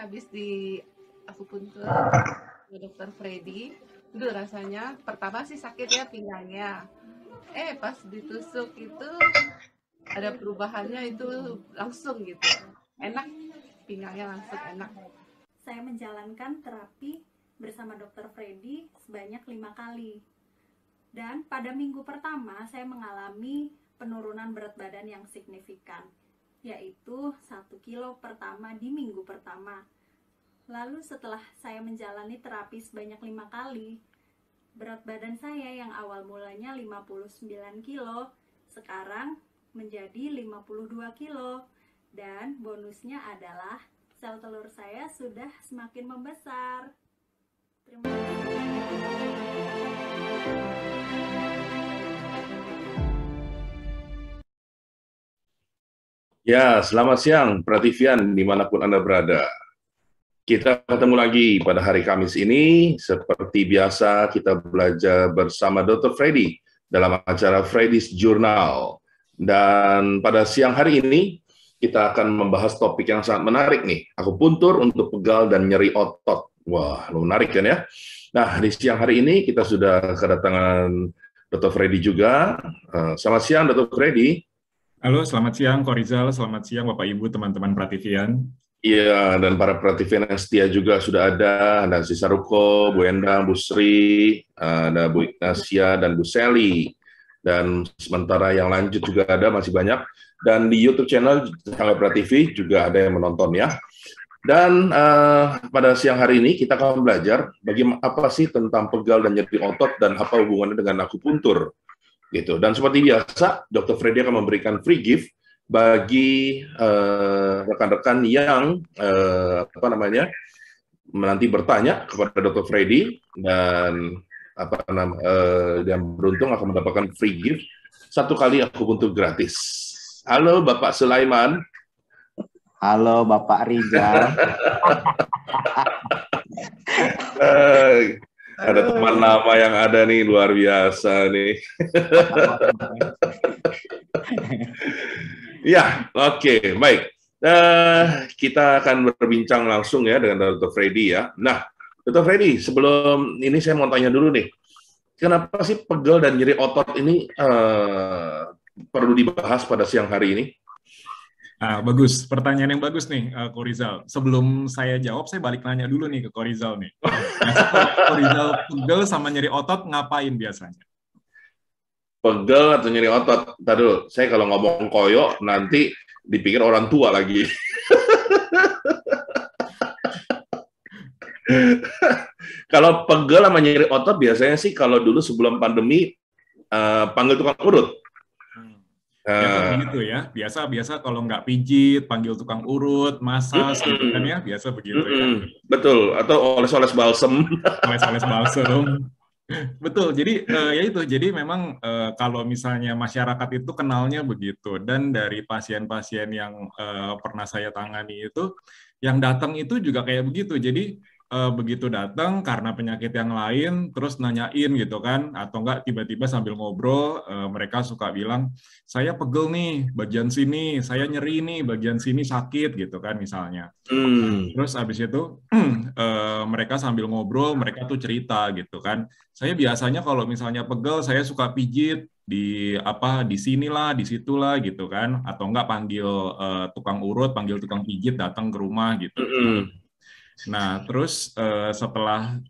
habis di akupuntur ke dokter Freddy. Itu rasanya pertama sih sakit ya pinggangnya. Pas ditusuk itu ada perubahannya itu langsung gitu. Enak, pinggangnya langsung enak. Saya menjalankan terapi bersama dokter Freddy sebanyak 5 kali. Dan pada minggu pertama saya mengalami penurunan berat badan yang signifikan, yaitu 1 kilo pertama di minggu pertama. Lalu setelah saya menjalani terapi sebanyak 5 kali, berat badan saya yang awal mulanya 59 kilo, sekarang menjadi 52 kilo. Dan bonusnya adalah sel telur saya sudah semakin membesar. Terima kasih. Ya, selamat siang, Prativian, dimanapun Anda berada. Kita ketemu lagi pada hari Kamis ini. Seperti biasa, kita belajar bersama Dr. Freddy dalam acara Freddy's Journal. Dan pada siang hari ini, kita akan membahas topik yang sangat menarik nih, akupuntur untuk pegal dan nyeri otot. Wah, menarik kan ya? Nah, di siang hari ini kita sudah kedatangan Dr. Freddy juga. Selamat siang, Dr. Freddy. Halo, selamat siang, Ko Rizal. Selamat siang, Bapak Ibu, teman-teman Prativian. Iya, dan para Prativian yang setia juga sudah ada Si Saruko, Bu Endang, Bu Sri, ada Bu Ignasia, dan Bu Sally. Dan sementara yang lanjut juga ada, masih banyak. Dan di YouTube channel Tangga Prativi juga ada yang menonton ya. Dan pada siang hari ini kita akan belajar bagaimana apa sih tentang pegal dan nyeri otot dan apa hubungannya dengan akupuntur. Gitu. Dan seperti biasa, Dr. Freddy akan memberikan free gift bagi rekan-rekan yang nanti bertanya kepada Dr. Freddy dan yang beruntung akan mendapatkan free gift 1 kali akupuntur gratis. Halo Bapak Sulaiman. Halo Bapak Rizal. Ada teman lama yang ada nih, luar biasa nih. Ya, oke, baik. Kita akan berbincang langsung ya dengan Dr. Freddy ya. Nah, Dr. Freddy, sebelum ini saya mau tanya dulu nih, kenapa sih pegal dan nyeri otot ini perlu dibahas pada siang hari ini? Bagus, pertanyaan yang bagus nih, Ko Rizal. Sebelum saya jawab, saya balik nanya dulu nih ke Ko Rizal nih. Ko Rizal pegal sama nyeri otot ngapain biasanya? Pegel atau nyeri otot? Ntar dulu, saya kalau ngomong koyo nanti dipikir orang tua lagi. Kalau pegel sama nyeri otot biasanya sih kalau dulu sebelum pandemi panggil tukang urut. Begitu ya, biasa kalau nggak pijit, panggil tukang urut, masas, gitu kan ya, biasa begitu ya. Betul, atau oles-oles balsem. Oles-oles balsem. Betul, jadi ya itu, jadi memang kalau misalnya masyarakat itu kenalnya begitu, dan dari pasien-pasien yang pernah saya tangani itu, yang datang itu juga kayak begitu, jadi begitu datang karena penyakit yang lain, terus nanyain gitu kan, atau enggak tiba-tiba sambil ngobrol, mereka suka bilang, saya pegel nih bagian sini, saya nyeri nih bagian sini sakit gitu kan misalnya. Terus habis itu mereka sambil ngobrol, mereka tuh cerita gitu kan. Saya biasanya kalau misalnya pegel, saya suka pijit di sinilah, di situlah gitu kan, atau enggak panggil tukang urut, panggil tukang pijit datang ke rumah gitu. Nah, terus setelah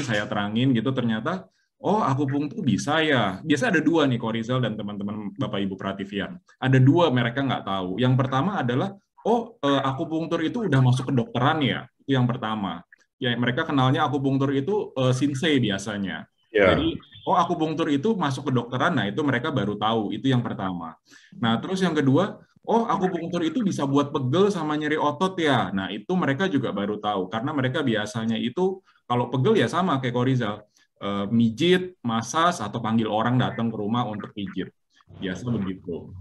saya terangin gitu, ternyata, oh akupunktur bisa ya. Biasa ada 2 nih, Ko Rizal dan teman-teman Bapak Ibu Prativian. Ada 2 mereka nggak tahu. Yang pertama adalah, akupunktur itu udah masuk ke dokteran ya. Itu yang pertama. Ya, mereka kenalnya akupunktur itu Shinsei biasanya. Yeah. Jadi, akupunktur itu masuk ke dokteran, nah itu mereka baru tahu. Itu yang pertama. Nah, terus yang kedua, akupunktur itu bisa buat pegel sama nyeri otot ya. Nah, itu mereka juga baru tahu. Karena mereka biasanya itu, kalau pegel ya sama kayak Ko Rizal. Mijit, masas, atau panggil orang datang ke rumah untuk pijit. Biasa begitu.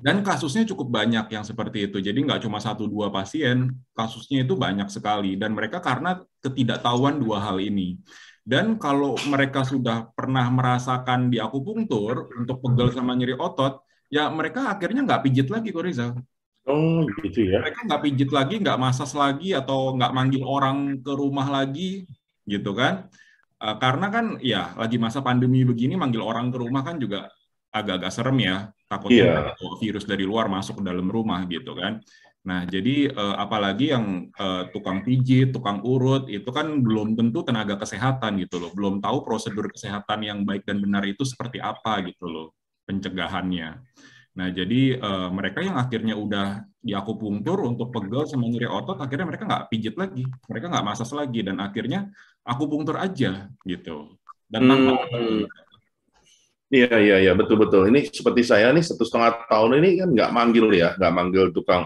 Dan kasusnya cukup banyak yang seperti itu. Jadi nggak cuma 1-2 pasien, kasusnya itu banyak sekali. Dan mereka karena ketidaktahuan 2 hal ini. Dan kalau mereka sudah pernah merasakan di akupunktur, untuk pegel sama nyeri otot, ya mereka akhirnya nggak pijit lagi, Ko Rizal. Oh, gitu ya. Mereka nggak pijit lagi, nggak masas lagi, atau nggak manggil orang ke rumah lagi, gitu kan? Karena kan ya lagi masa pandemi begini, manggil orang ke rumah kan juga agak-agak serem ya. Takutnya Iya. virus dari luar masuk ke dalam rumah gitu kan. Nah, jadi apalagi yang tukang pijit, tukang urut, itu kan belum tentu tenaga kesehatan gitu loh. Belum tahu prosedur kesehatan yang baik dan benar itu seperti apa gitu loh, pencegahannya. Nah, jadi mereka yang akhirnya udah diakupunktur untuk pegel sama nyeri otot, akhirnya mereka nggak pijit lagi, mereka nggak masas lagi, dan akhirnya akupunktur aja gitu. Dan tanpa Hmm. Iya, iya, iya, betul-betul. Ini seperti saya nih 1,5 tahun ini kan nggak manggil ya, nggak manggil tukang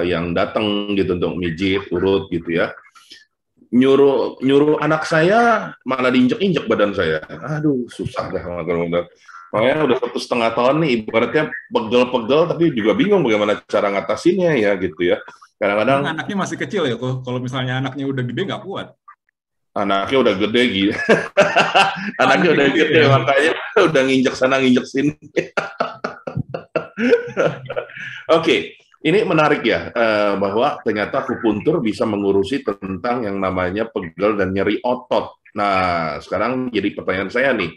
yang datang gitu untuk mijit, urut gitu ya. Nyuruh nyuruh anak saya malah diinjek-injek badan saya. Aduh, susah dah benar. Makanya udah 1,5 tahun nih, ibaratnya pegel-pegel, tapi juga bingung bagaimana cara ngatasinnya ya gitu ya. Emang Kadang-kadang anaknya masih kecil ya kok. Kalau misalnya anaknya udah gede nggak kuat. anaknya udah gede gitu. Oh, Anaknya anaknya udah gede gede, ya. makanya udah nginjek sana nginjek sini. Oke, ini menarik ya, bahwa ternyata akupuntur bisa mengurusi tentang yang namanya pegel dan nyeri otot. Nah, sekarang jadi pertanyaan saya nih,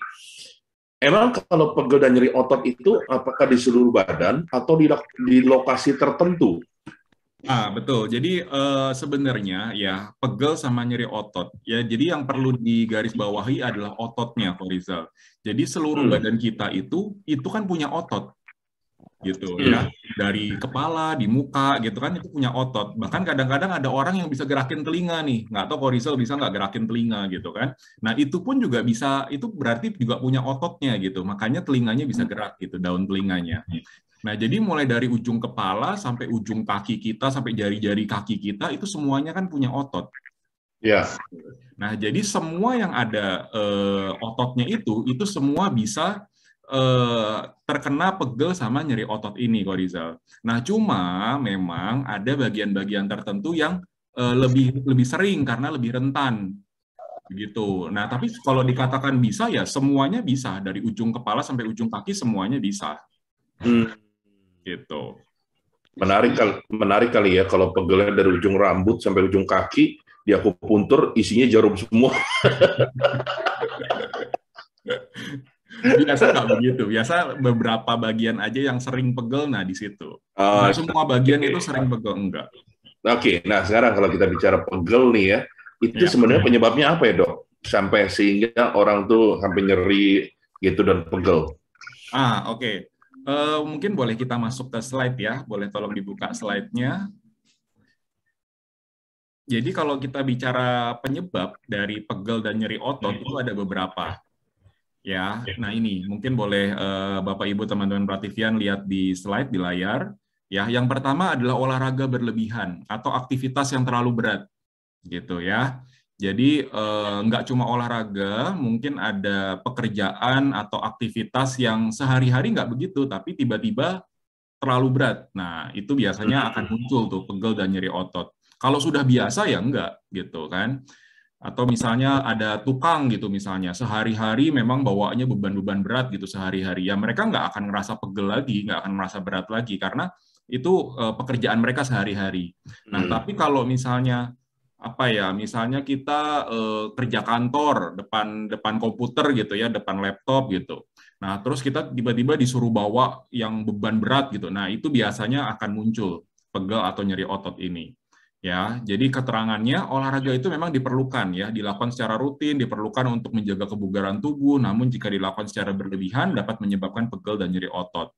emang kalau pegel dan nyeri otot itu apakah di seluruh badan atau di lokasi tertentu? Betul. Jadi sebenarnya ya pegel sama nyeri otot ya. Jadi yang perlu digarisbawahi adalah ototnya, Ko Rizal. Jadi seluruh Hmm. badan kita itu kan punya otot gitu ya. Hmm. Dari kepala, di muka gitu kan, itu punya otot. Bahkan kadang-kadang ada orang yang bisa gerakin telinga nih. Nggak tahu Ko Rizal bisa nggak gerakin telinga gitu kan. Nah itu pun juga bisa, itu berarti juga punya ototnya gitu. Makanya telinganya bisa gerak gitu, daun telinganya. Nah, jadi mulai dari ujung kepala sampai ujung kaki kita, sampai jari-jari kaki kita, itu semuanya kan punya otot. Ya. Nah, jadi semua yang ada ototnya itu semua bisa terkena pegel sama nyeri otot ini, Ko Rizal. Nah, cuma memang ada bagian-bagian tertentu yang lebih sering karena lebih rentan. Begitu. Nah, tapi kalau dikatakan bisa, ya semuanya bisa. Dari ujung kepala sampai ujung kaki semuanya bisa. Hmm. Gitu. Menarik kali ya kalau pegelnya dari ujung rambut sampai ujung kaki, di akupuntur isinya jarum semua. Biasa nggak begitu. Biasa beberapa bagian aja yang sering pegel, nah di situ. Nggak semua bagian itu sering pegel, enggak. Oke, nah sekarang kalau kita bicara pegel nih ya, itu Ya. sebenarnya penyebabnya apa ya dok? Sampai sehingga orang tuh sampai nyeri gitu dan pegel. Oke. Mungkin boleh kita masuk ke slide ya. Boleh tolong dibuka slide-nya. Jadi kalau kita bicara penyebab dari pegel dan nyeri otot itu ada beberapa. Ya, nah ini mungkin boleh Bapak Ibu teman-teman Prativian lihat di slide di layar. Ya, yang pertama adalah olahraga berlebihan atau aktivitas yang terlalu berat, gitu ya. Jadi nggak cuma olahraga, mungkin ada pekerjaan atau aktivitas yang sehari-hari nggak begitu, tapi tiba-tiba terlalu berat. Nah, itu biasanya akan muncul tuh pegel dan nyeri otot. Kalau sudah biasa ya enggak, gitu kan. Atau misalnya ada tukang gitu misalnya, sehari-hari memang bawaannya beban-beban berat gitu sehari-hari. Ya mereka nggak akan ngerasa pegel lagi, nggak akan merasa berat lagi, karena itu pekerjaan mereka sehari-hari. Nah, tapi kalau misalnya apa ya, misalnya kita kerja kantor depan depan komputer gitu ya, depan laptop gitu. Nah, terus kita tiba-tiba disuruh bawa yang beban berat gitu. Nah, itu biasanya akan muncul pegel atau nyeri otot ini. Ya, jadi keterangannya olahraga itu memang diperlukan ya, dilakukan secara rutin, diperlukan untuk menjaga kebugaran tubuh, namun jika dilakukan secara berlebihan dapat menyebabkan pegel dan nyeri otot.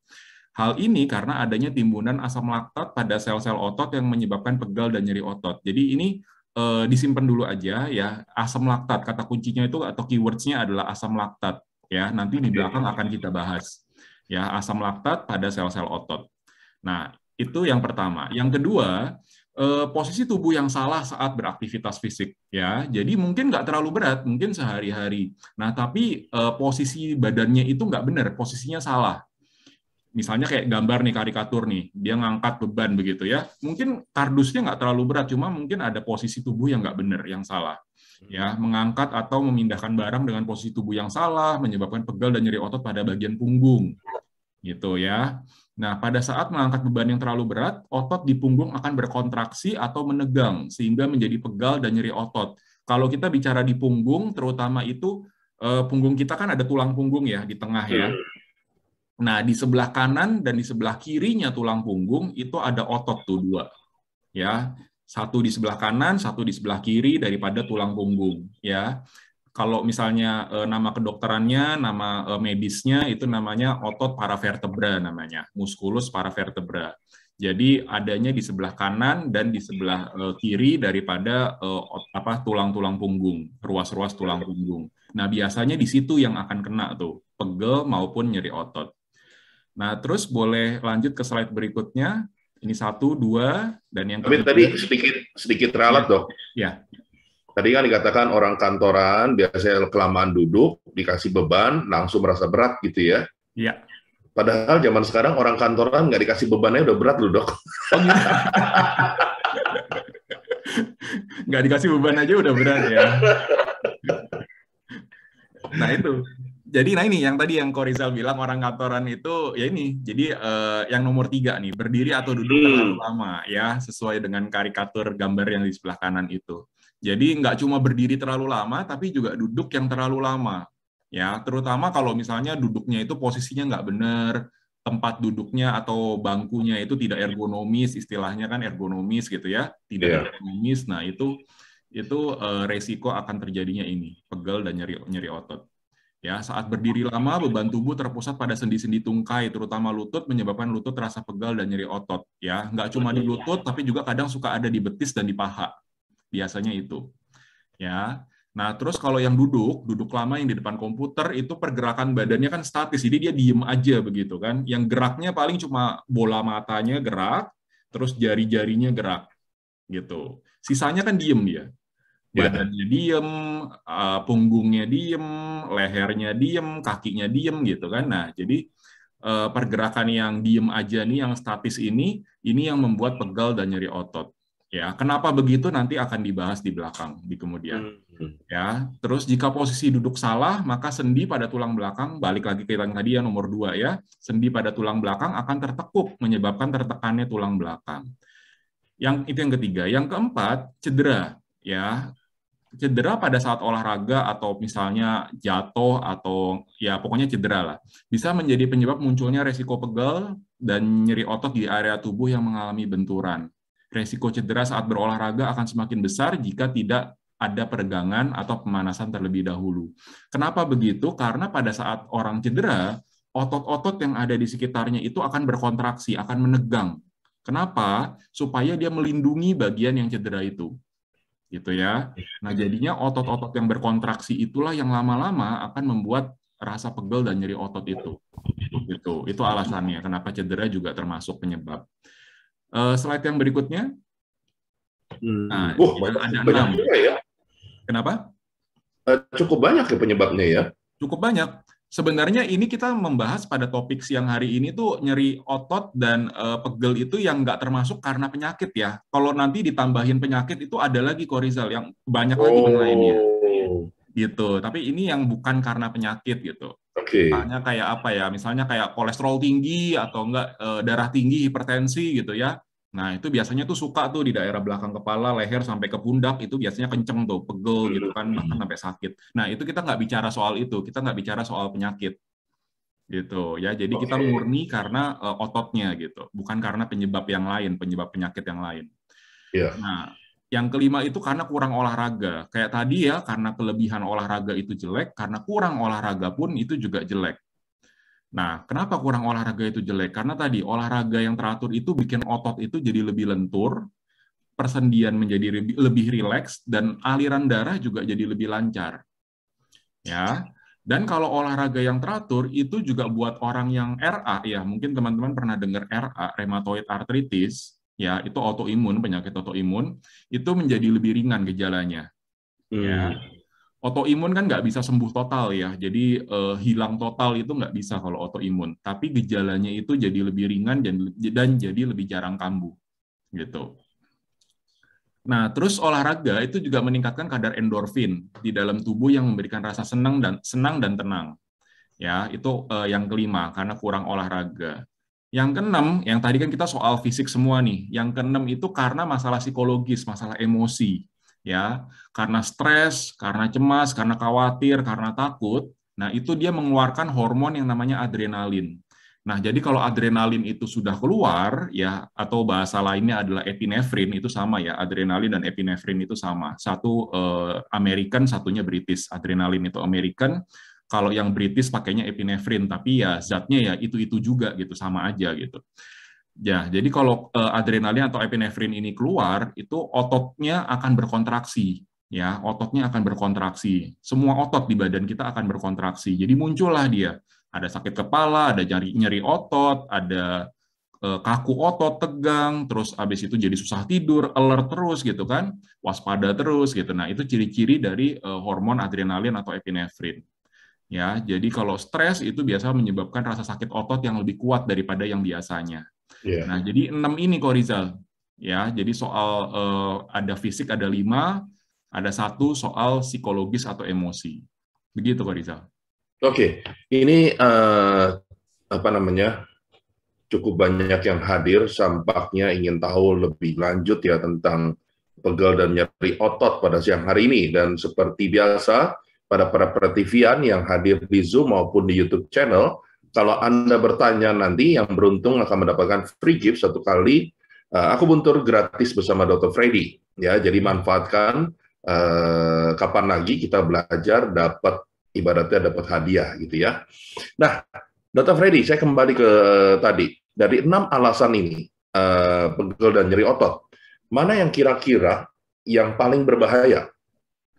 Hal ini karena adanya timbunan asam laktat pada sel-sel otot yang menyebabkan pegel dan nyeri otot. Jadi ini disimpan dulu aja ya, asam laktat, kata kuncinya itu atau keywords-nya adalah asam laktat ya, nanti di belakang akan kita bahas. Ya, asam laktat pada sel-sel otot. Nah, itu yang pertama. Yang kedua, posisi tubuh yang salah saat beraktivitas fisik ya. Jadi mungkin nggak terlalu berat, mungkin sehari-hari. Nah, tapi posisi badannya itu nggak benar, posisinya salah. Misalnya kayak gambar nih, karikatur nih, dia ngangkat beban begitu ya. Mungkin kardusnya nggak terlalu berat, cuma mungkin ada posisi tubuh yang nggak benar, yang salah. Ya, mengangkat atau memindahkan barang dengan posisi tubuh yang salah menyebabkan pegel dan nyeri otot pada bagian punggung. Gitu ya. Nah, pada saat mengangkat beban yang terlalu berat, otot di punggung akan berkontraksi atau menegang, sehingga menjadi pegal dan nyeri otot. Kalau kita bicara di punggung, terutama itu, punggung kita kan ada tulang punggung ya, di tengah ya. Nah, di sebelah kanan dan di sebelah kirinya tulang punggung, itu ada otot tuh dua. Ya, satu di sebelah kanan, satu di sebelah kiri daripada tulang punggung. Ya, kalau misalnya nama kedokterannya, nama medisnya itu namanya otot paravertebra namanya, musculus paravertebra. Jadi adanya di sebelah kanan dan di sebelah kiri daripada tulang-tulang punggung, ruas-ruas tulang punggung. Nah, biasanya di situ yang akan kena tuh, pegel maupun nyeri otot. Nah, terus boleh lanjut ke slide berikutnya. Ini 1, 2, dan yang Tapi ketiga. tadi sedikit ralat dok. Ya. Tadi kan dikatakan orang kantoran biasanya kelamaan duduk, dikasih beban, langsung merasa berat gitu ya. Iya. Padahal zaman sekarang orang kantoran nggak dikasih bebannya udah berat loh dok. Oh, gitu. Nggak dikasih beban aja udah berat ya. Nah itu. Jadi nah ini yang tadi yang Ko Rizal bilang orang kantoran itu ya ini. Jadi yang nomor 3 nih, berdiri atau duduk terlalu lama ya, sesuai dengan karikatur gambar yang di sebelah kanan itu. Jadi nggak cuma berdiri terlalu lama, tapi juga duduk yang terlalu lama. Ya, terutama kalau misalnya duduknya itu posisinya nggak benar, tempat duduknya atau bangkunya itu tidak ergonomis, istilahnya kan ergonomis gitu ya, tidak ergonomis. Nah itu resiko akan terjadinya ini, pegal dan nyeri otot. Ya, saat berdiri lama, beban tubuh terpusat pada sendi-sendi tungkai, terutama lutut, menyebabkan lutut terasa pegal dan nyeri otot. Ya, nggak cuma di lutut, tapi juga kadang suka ada di betis dan di paha. Biasanya itu. Ya. Nah, terus kalau yang duduk lama yang di depan komputer, itu pergerakan badannya kan statis, jadi dia diem aja begitu kan. Yang geraknya paling cuma bola matanya gerak, terus jari-jarinya gerak. Gitu. Sisanya kan diem dia. Badannya diem, punggungnya diem, lehernya diem, kakinya diem gitu kan. Nah, jadi pergerakan yang diem aja nih, yang statis ini yang membuat pegal dan nyeri otot. Ya, kenapa begitu nanti akan dibahas di belakang, di kemudian. Ya, terus jika posisi duduk salah, maka sendi pada tulang belakang, balik lagi ke yang tadi ya nomor 2 ya, sendi pada tulang belakang akan tertekuk, menyebabkan tertekannya tulang belakang. Itu yang ketiga. Yang keempat, cedera. Ya, cedera pada saat olahraga atau misalnya jatuh atau ya pokoknya cedera lah, bisa menjadi penyebab munculnya resiko pegal dan nyeri otot di area tubuh yang mengalami benturan. Resiko cedera saat berolahraga akan semakin besar jika tidak ada peregangan atau pemanasan terlebih dahulu. Kenapa begitu? Karena pada saat orang cedera, otot-otot yang ada di sekitarnya itu akan berkontraksi, akan menegang. Kenapa? Supaya dia melindungi bagian yang cedera itu. Gitu ya. Nah, jadinya otot-otot yang berkontraksi itulah yang lama-lama akan membuat rasa pegel dan nyeri otot itu. Itu alasannya kenapa cedera juga termasuk penyebab. Slide yang berikutnya. Nah, ada 6. Ya. Kenapa? Cukup banyak ya penyebabnya ya. Cukup banyak. Sebenarnya ini kita membahas pada topik siang hari ini tuh nyeri otot dan pegel itu yang nggak termasuk karena penyakit ya. Kalau nanti ditambahin penyakit itu ada lagi Ko Rizal yang banyak lagi yang lainnya. Gitu. Tapi ini yang bukan karena penyakit gitu. Misalnya kayak apa ya? Misalnya kayak kolesterol tinggi atau enggak darah tinggi, hipertensi gitu ya. Nah, itu biasanya tuh suka tuh di daerah belakang kepala, leher sampai ke pundak itu biasanya kenceng tuh, pegel gitu kan, bahkan sampai sakit. Nah, itu kita nggak bicara soal itu, kita nggak bicara soal penyakit. Gitu ya. Jadi kita murni karena ototnya gitu, bukan karena penyebab yang lain, penyebab penyakit yang lain. Nah, yang kelima itu karena kurang olahraga. Kayak tadi ya, karena kelebihan olahraga itu jelek, karena kurang olahraga pun itu juga jelek. Nah, kenapa kurang olahraga itu jelek? Karena tadi olahraga yang teratur itu bikin otot itu jadi lebih lentur, persendian menjadi lebih rileks, dan aliran darah juga jadi lebih lancar. Ya. Dan kalau olahraga yang teratur itu juga buat orang yang RA, ya mungkin teman-teman pernah dengar RA, rheumatoid arthritis, ya itu autoimun, penyakit autoimun, itu menjadi lebih ringan gejalanya. Ya. Autoimun kan nggak bisa sembuh total ya, jadi hilang total itu nggak bisa kalau autoimun. Tapi gejalanya itu jadi lebih ringan dan jadi lebih jarang kambuh, gitu. Nah, terus olahraga itu juga meningkatkan kadar endorfin di dalam tubuh yang memberikan rasa senang dan tenang. Ya, itu yang kelima karena kurang olahraga. Yang keenam, yang tadi kan kita soal fisik semua nih. Yang keenam itu karena masalah psikologis, masalah emosi, ya. Karena stres, karena cemas, karena khawatir, karena takut. Nah, itu dia mengeluarkan hormon yang namanya adrenalin. Nah, jadi kalau adrenalin itu sudah keluar, ya, atau bahasa lainnya adalah epinefrin, itu sama ya. Adrenalin dan epinefrin itu sama. Satu American, satunya British. Adrenalin itu American, kalau yang British pakainya epinefrin, tapi ya zatnya ya itu juga gitu, sama aja gitu. Ya, jadi kalau adrenalin atau epinefrin ini keluar, itu ototnya akan berkontraksi, ya, ototnya akan berkontraksi. Semua otot di badan kita akan berkontraksi. Jadi muncullah dia, ada sakit kepala, ada nyeri otot, ada kaku otot, tegang, terus habis itu jadi susah tidur, alert terus gitu kan, waspada terus gitu. Nah, itu ciri-ciri dari hormon adrenalin atau epinefrin. Ya, jadi kalau stres itu biasa menyebabkan rasa sakit otot yang lebih kuat daripada yang biasanya. Yeah. Nah, jadi 6 ini kok Rizal. Ya, jadi soal ada fisik ada 5, ada 1 soal psikologis atau emosi. Begitu kok Rizal. Oke, ini apa namanya? Cukup banyak yang hadir, sampaknya ingin tahu lebih lanjut ya tentang pegel dan nyeri otot pada siang hari ini. Dan seperti biasa, pada para pertivian yang hadir di Zoom maupun di YouTube channel, kalau Anda bertanya nanti, yang beruntung akan mendapatkan free gift 1 kali akupuntur gratis bersama Dr. Freddy. Ya, jadi manfaatkan kapan lagi kita belajar dapat ibaratnya dapat hadiah gitu ya. Nah, Dr. Freddy, saya kembali ke tadi. Dari 6 alasan ini, pegel dan nyeri otot, mana yang kira-kira yang paling berbahaya?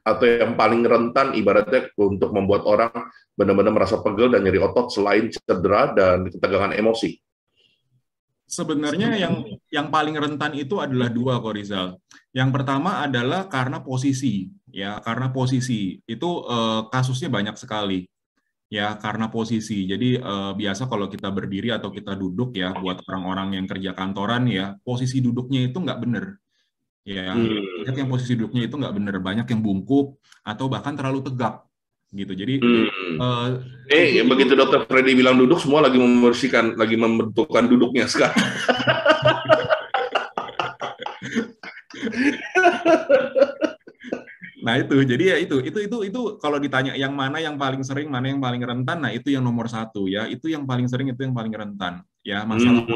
Atau yang paling rentan ibaratnya untuk membuat orang benar-benar merasa pegel dan nyeri otot selain cedera dan ketegangan emosi? Sebenarnya yang paling rentan itu adalah 2 kok Rizal. Yang pertama adalah karena posisi, ya, karena posisi. Itu kasusnya banyak sekali. Ya, karena posisi. Jadi biasa kalau kita berdiri atau kita duduk ya, buat orang-orang yang kerja kantoran ya, posisi duduknya itu nggak benar. Ya, banyak yang posisi duduknya itu nggak benar, banyak yang bungkuk atau bahkan terlalu tegak gitu. Jadi begitu Dokter Freddy bilang duduk, semua lagi membersihkan, lagi membentukkan duduknya sekarang. Nah itu, jadi ya itu kalau ditanya yang mana yang paling sering, mana yang paling rentan, nah itu yang nomor 1 ya, itu yang paling sering, itu yang paling rentan ya, masalah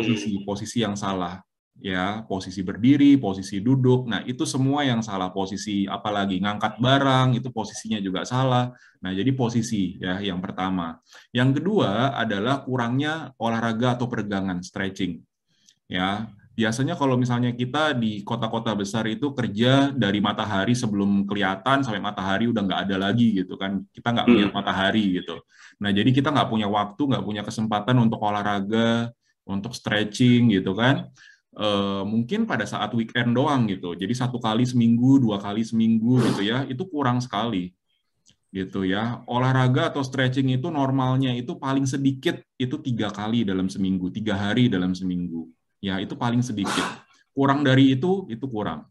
posisi yang salah. Ya, posisi berdiri, posisi duduk, nah itu semua yang salah, posisi apalagi ngangkat barang, itu posisinya juga salah. Nah, jadi posisi ya yang pertama. Yang kedua adalah kurangnya olahraga atau peregangan, stretching. Ya, biasanya kalau misalnya kita di kota-kota besar itu kerja dari matahari sebelum kelihatan sampai matahari udah nggak ada lagi gitu kan, kita nggak punya matahari gitu. Nah, jadi kita nggak punya waktu, nggak punya kesempatan untuk olahraga, untuk stretching gitu kan. Mungkin pada saat weekend doang gitu. Jadi 1 kali seminggu, 2 kali seminggu gitu ya, itu kurang sekali gitu ya. Olahraga atau stretching itu normalnya itu paling sedikit itu 3 kali dalam seminggu, 3 hari dalam seminggu. Ya, itu paling sedikit. Kurang dari itu kurang.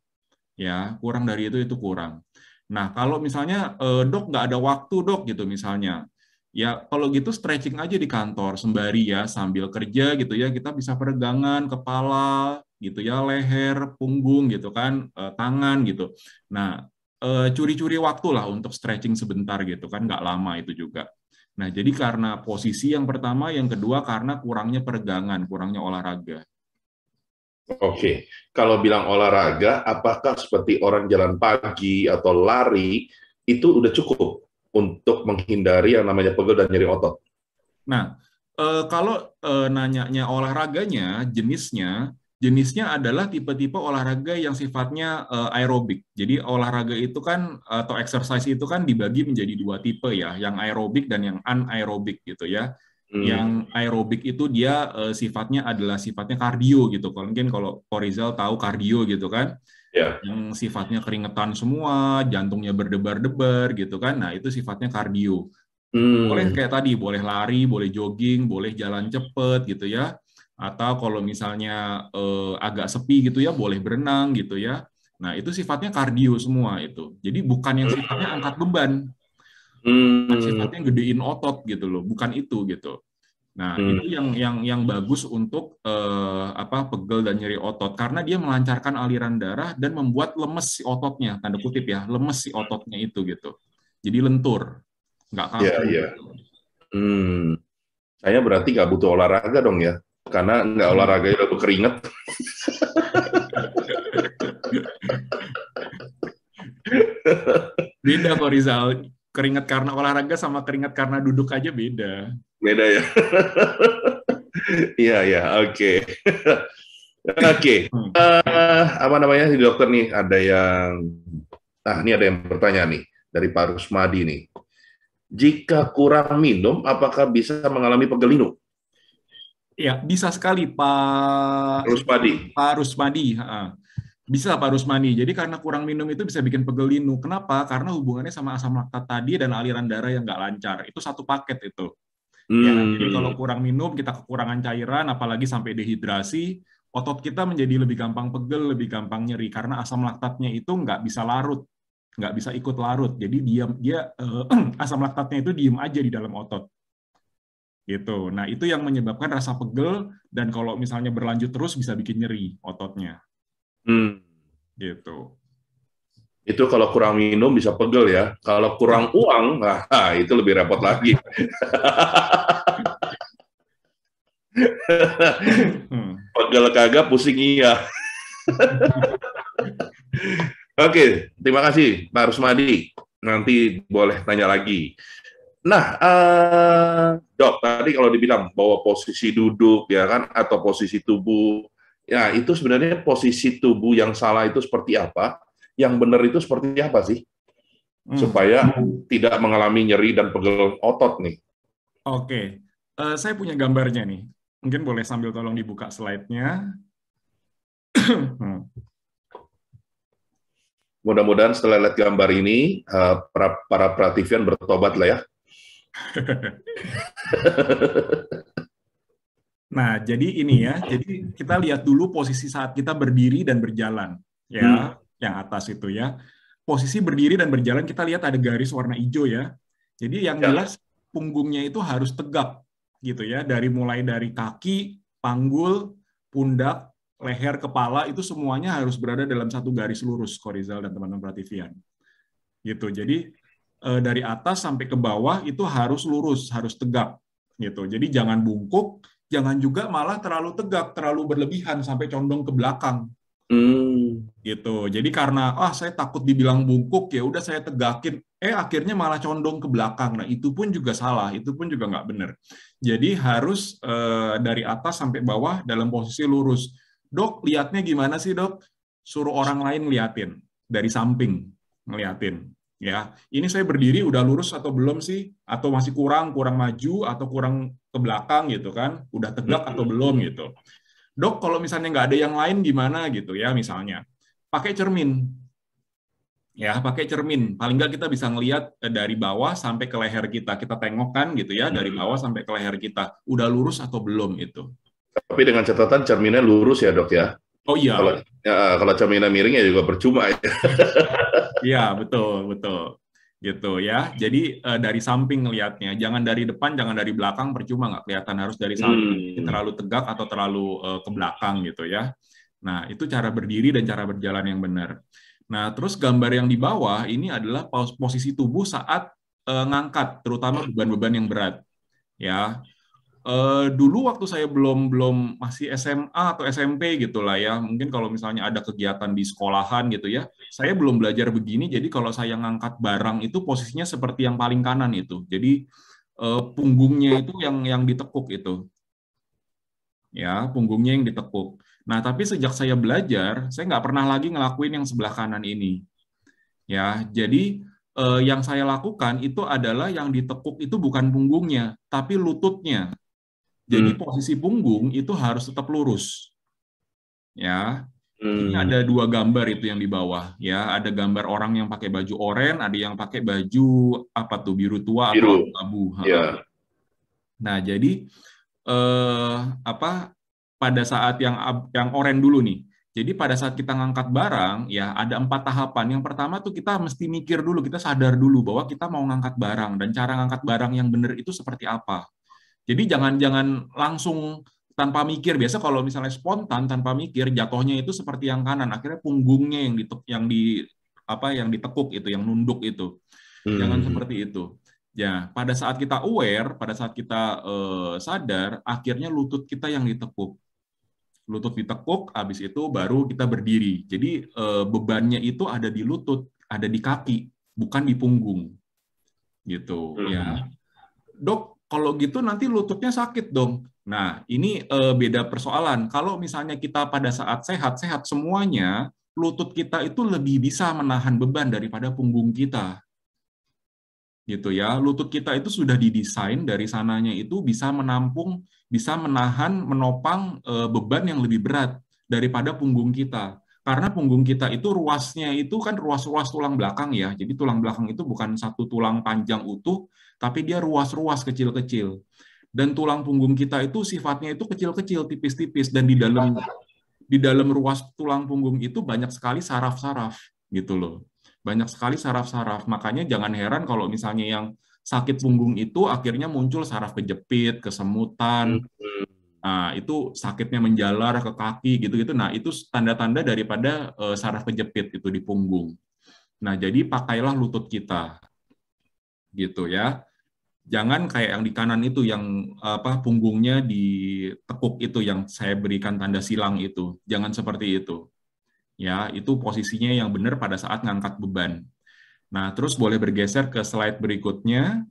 Ya, kurang dari itu kurang. Nah, kalau misalnya dok nggak ada waktu dok gitu misalnya, ya kalau gitu stretching aja di kantor sembari ya sambil kerja gitu ya, kita bisa peregangan kepala gitu ya, leher, punggung gitu kan, tangan gitu. Nah, curi-curi waktu lah untuk stretching sebentar gitu kan, nggak lama itu juga. Nah, jadi karena posisi yang pertama, yang kedua karena kurangnya peregangan, kurangnya olahraga. Oke, kalau bilang olahraga, apakah seperti orang jalan pagi atau lari itu udah cukup untuk menghindari yang namanya pegel dan nyeri otot? Nah, kalau nanyanya olahraganya, jenisnya adalah tipe-tipe olahraga yang sifatnya aerobik. Jadi olahraga itu kan atau exercise itu kan dibagi menjadi 2 tipe ya, yang aerobik dan yang anaerobik gitu ya. Yang aerobik itu dia sifatnya kardio gitu. Mungkin kalau Rizal tahu kardio gitu kan. Yeah. Yang sifatnya keringetan semua, jantungnya berdebar-debar gitu kan. Nah, itu sifatnya kardio. Boleh kayak tadi, boleh lari, boleh jogging, boleh jalan cepet gitu ya. Atau kalau misalnya agak sepi gitu ya, boleh berenang gitu ya. Nah, itu sifatnya kardio semua itu. Jadi bukan yang sifatnya angkat beban. Sifatnya gedein otot gitu loh, bukan itu gitu. Nah, itu yang bagus untuk pegel dan nyeri otot karena dia melancarkan aliran darah dan membuat lemes si ototnya, tanda kutip ya, lemes si ototnya itu gitu. Jadi lentur, nggak kaku. Iya, iya. Saya berarti nggak butuh olahraga dong ya, karena nggak olahraga udah berkeringat. Beda kok Rizal, keringat karena olahraga sama keringat karena duduk aja beda. Beda ya. Iya, ya, oke. Oke. Apa namanya nih dokter nih? Ini ada yang bertanya nih dari Pak Rusmadi nih. Jika kurang minum, apakah bisa mengalami pegel linu? Ya, bisa sekali Pak Rusmadi. Bisa Pak Rusmadi. Jadi karena kurang minum itu bisa bikin pegel linu. Kenapa? Karena hubungannya sama asam laktat tadi dan aliran darah yang nggak lancar. Itu satu paket itu. Ya, jadi kalau kurang minum, kita kekurangan cairan, apalagi sampai dehidrasi, otot kita menjadi lebih gampang pegel, lebih gampang nyeri karena asam laktatnya itu nggak bisa larut, nggak bisa ikut larut. Jadi asam laktatnya itu diem aja di dalam otot. Gitu. Nah, itu yang menyebabkan rasa pegel dan kalau misalnya berlanjut terus bisa bikin nyeri ototnya. Gitu. Itu kalau kurang minum bisa pegel ya. Kalau kurang uang, itu lebih repot lagi. Pegel kagak, pusing iya. Oke, terima kasih Pak Rusmadi. Nanti boleh tanya lagi. Nah, dok, tadi kalau dibilang bahwa posisi duduk ya kan atau posisi tubuh, ya itu sebenarnya posisi tubuh yang salah itu seperti apa? Yang benar itu seperti apa sih? Supaya tidak mengalami nyeri dan pegel otot nih. Oke, saya punya gambarnya nih. Mungkin boleh sambil tolong dibuka slide-nya. Mudah-mudahan setelah lihat gambar ini, para Prativian bertobat lah ya. Nah, jadi ini ya. Jadi kita lihat dulu posisi saat kita berdiri dan berjalan. Ya. Yang atas itu ya. Posisi berdiri dan berjalan kita lihat ada garis warna hijau ya. Jadi yang jelas punggungnya itu harus tegak gitu ya. Mulai dari kaki, panggul, pundak, leher, kepala itu semuanya harus berada dalam satu garis lurus, Korizal dan teman-teman Prativian. Gitu. Jadi dari atas sampai ke bawah itu harus lurus, harus tegak gitu. Jadi jangan bungkuk, jangan juga malah terlalu tegak, terlalu berlebihan sampai condong ke belakang. Gitu. Jadi karena saya takut dibilang bungkuk, ya udah saya tegakin, akhirnya malah condong ke belakang. Nah, itu pun juga salah, itu pun juga nggak benar. Jadi harus dari atas sampai bawah dalam posisi lurus. Dok, lihatnya gimana sih, Dok? Suruh orang lain liatin dari samping ngeliatin. Ya, ini saya berdiri udah lurus atau belum sih? Atau masih kurang maju atau kurang ke belakang gitu kan? Udah tegak atau belum gitu. Dok, kalau misalnya nggak ada yang lain gimana gitu ya, misalnya pakai cermin. Ya, pakai cermin. Paling nggak kita bisa ngelihat dari bawah sampai ke leher kita. Kita tengok kan gitu ya, dari bawah sampai ke leher kita. Udah lurus atau belum itu. Tapi dengan catatan cerminnya lurus ya, Dok ya? Oh iya. Kalau cerminnya miring ya juga percuma ya. Iya, betul. Gitu ya. Jadi dari samping ngelihatnya, jangan dari depan, jangan dari belakang, percuma nggak kelihatan, harus dari samping. Terlalu tegak atau terlalu ke belakang gitu ya. Nah, itu cara berdiri dan cara berjalan yang benar. Nah, terus gambar yang di bawah ini adalah posisi tubuh saat ngangkat, terutama beban-beban yang berat. Ya. Dulu waktu saya belum masih SMA atau SMP gitulah ya, mungkin kalau misalnya ada kegiatan di sekolahan gitu ya, saya belum belajar begini. Jadi kalau saya ngangkat barang itu posisinya seperti yang paling kanan itu. Jadi punggungnya itu yang ditekuk itu, ya punggungnya yang ditekuk. Nah tapi sejak saya belajar, saya nggak pernah lagi ngelakuin yang sebelah kanan ini. Ya jadi yang saya lakukan itu adalah yang ditekuk itu bukan punggungnya, tapi lututnya. Jadi posisi punggung itu harus tetap lurus. Ya. Ini ada dua gambar itu yang di bawah ya, ada gambar orang yang pakai baju oranye, ada yang pakai baju apa tuh biru tua atau abu. Yeah. Nah, jadi pada saat yang oranye dulu nih. Jadi pada saat kita ngangkat barang ya ada 4 tahapan. Yang pertama tuh kita mesti mikir dulu, kita sadar dulu bahwa kita mau ngangkat barang dan cara ngangkat barang yang benar itu seperti apa. Jadi jangan langsung tanpa mikir. Biasa kalau misalnya spontan tanpa mikir, jatuhnya itu seperti yang kanan. Akhirnya punggungnya yang ditekuk itu, yang nunduk itu. Jangan seperti itu. Ya, pada saat kita aware, pada saat kita sadar, akhirnya lutut kita yang ditekuk. Lutut ditekuk, habis itu baru kita berdiri. Jadi bebannya itu ada di lutut, ada di kaki, bukan di punggung. Gitu, ya. Dok, kalau gitu nanti lututnya sakit dong. Nah, ini beda persoalan. Kalau misalnya kita pada saat sehat-sehat semuanya, lutut kita itu lebih bisa menahan beban daripada punggung kita. Gitu ya. Lutut kita itu sudah didesain dari sananya itu bisa menampung, bisa menahan, menopang beban yang lebih berat daripada punggung kita. Karena punggung kita itu ruasnya itu kan ruas-ruas tulang belakang ya. Jadi tulang belakang itu bukan satu tulang panjang utuh, tapi dia ruas-ruas kecil-kecil. Dan tulang punggung kita itu sifatnya itu kecil-kecil, tipis-tipis, dan di dalam ruas tulang punggung itu banyak sekali saraf-saraf gitu loh. Banyak sekali saraf-saraf. Makanya jangan heran kalau misalnya yang sakit punggung itu akhirnya muncul saraf kejepit, kesemutan. Nah, itu sakitnya menjalar ke kaki gitu-gitu. Nah, itu tanda-tanda daripada saraf kejepit itu di punggung. Nah, jadi pakailah lutut kita. Gitu ya. Jangan kayak yang di kanan itu yang punggungnya ditekuk itu yang saya berikan tanda silang itu. Jangan seperti itu. Ya, itu posisinya yang benar pada saat ngangkat beban. Nah, terus boleh bergeser ke slide berikutnya.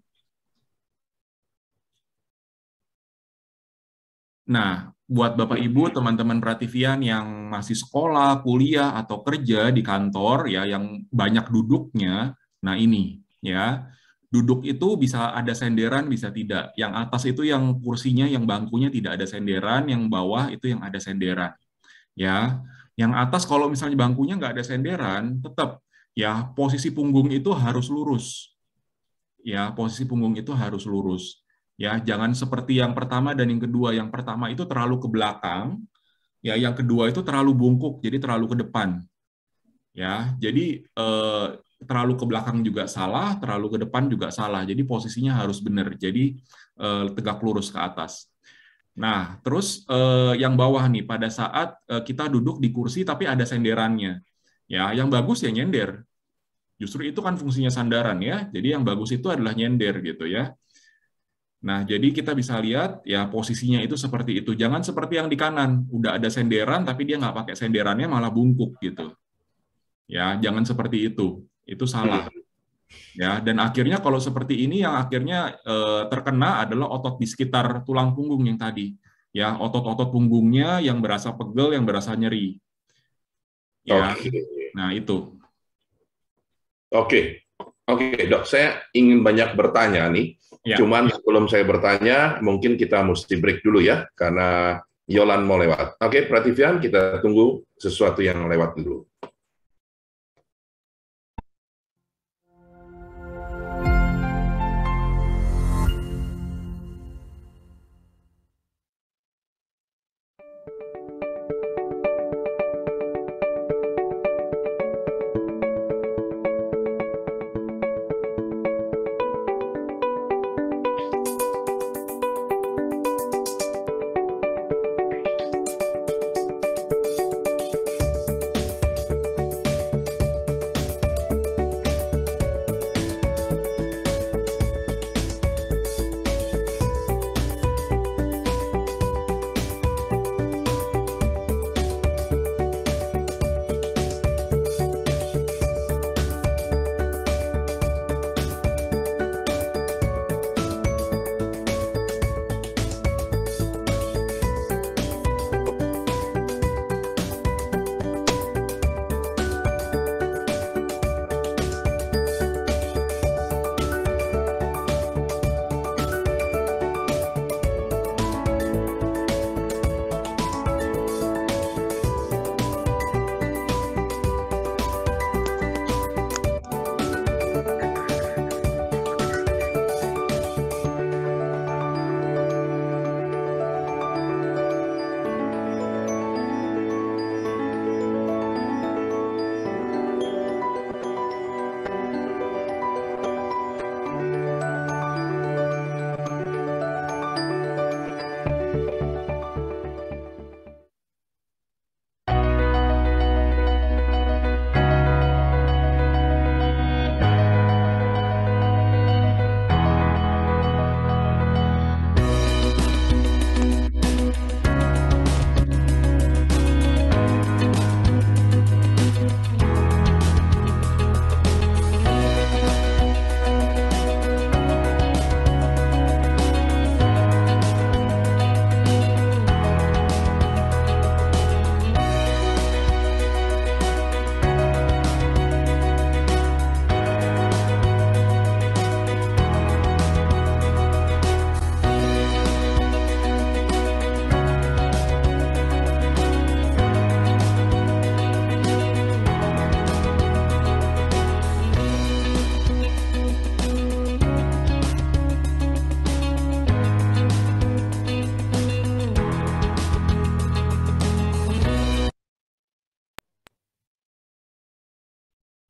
Nah, buat Bapak Ibu, teman-teman Prativian yang masih sekolah, kuliah atau kerja di kantor ya yang banyak duduknya, nah ini ya. Duduk itu bisa ada senderan, bisa tidak. Yang atas itu yang kursinya, yang bangkunya tidak ada senderan, yang bawah itu yang ada senderan. Ya, yang atas kalau misalnya bangkunya nggak ada senderan, tetap ya posisi punggung itu harus lurus. Ya, posisi punggung itu harus lurus. Ya, jangan seperti yang pertama dan yang kedua. Yang pertama itu terlalu ke belakang, ya. Yang kedua itu terlalu bungkuk, jadi terlalu ke depan. Ya, jadi terlalu ke belakang juga salah, terlalu ke depan juga salah. Jadi posisinya harus benar. Jadi tegak lurus ke atas. Nah, terus yang bawah nih pada saat kita duduk di kursi tapi ada senderannya. Ya, yang bagus ya nyender. Justru itu kan fungsinya sandaran ya. Jadi yang bagus itu adalah nyender gitu ya. Nah, jadi kita bisa lihat ya posisinya itu seperti itu. Jangan seperti yang di kanan, udah ada senderan tapi dia nggak pakai senderannya malah bungkuk gitu. Ya, jangan seperti itu salah. Ya, dan akhirnya kalau seperti ini yang akhirnya terkena adalah otot di sekitar tulang punggung yang tadi. Ya, otot-otot punggungnya yang berasa pegel, yang berasa nyeri. Ya, nah itu. Oke, Dok, saya ingin banyak bertanya nih. Ya. Cuman sebelum saya bertanya, mungkin kita mesti break dulu ya, karena Yolan mau lewat. Oke, Prativian, kita tunggu sesuatu yang lewat dulu.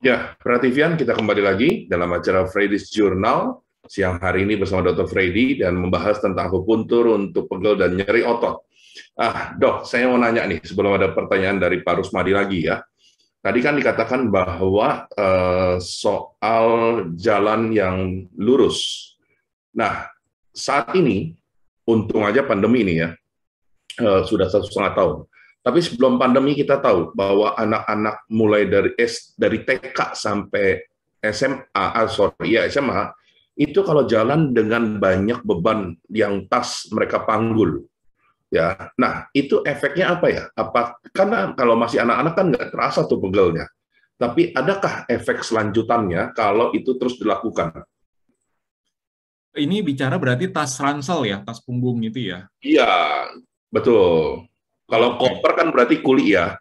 Ya, perhatian kita kembali lagi dalam acara Freddy's Journal siang hari ini bersama Dr. Freddy dan membahas tentang akupuntur untuk pegel dan nyeri otot. Dok, saya mau nanya nih sebelum ada pertanyaan dari Pak Rusmadi lagi ya. Tadi kan dikatakan bahwa soal jalan yang lurus. Nah, saat ini untung aja pandemi ini ya sudah 1,5 tahun. Tapi sebelum pandemi kita tahu bahwa anak-anak mulai dari TK sampai SMA itu kalau jalan dengan banyak beban yang tas mereka panggul, ya. Nah itu efeknya apa ya? Karena kalau masih anak-anak kan nggak terasa tuh pegelnya. Tapi adakah efek selanjutannya kalau itu terus dilakukan? Ini bicara berarti tas ransel ya, tas punggung itu ya? Iya, betul. Kalau koper kan berarti kuli ya.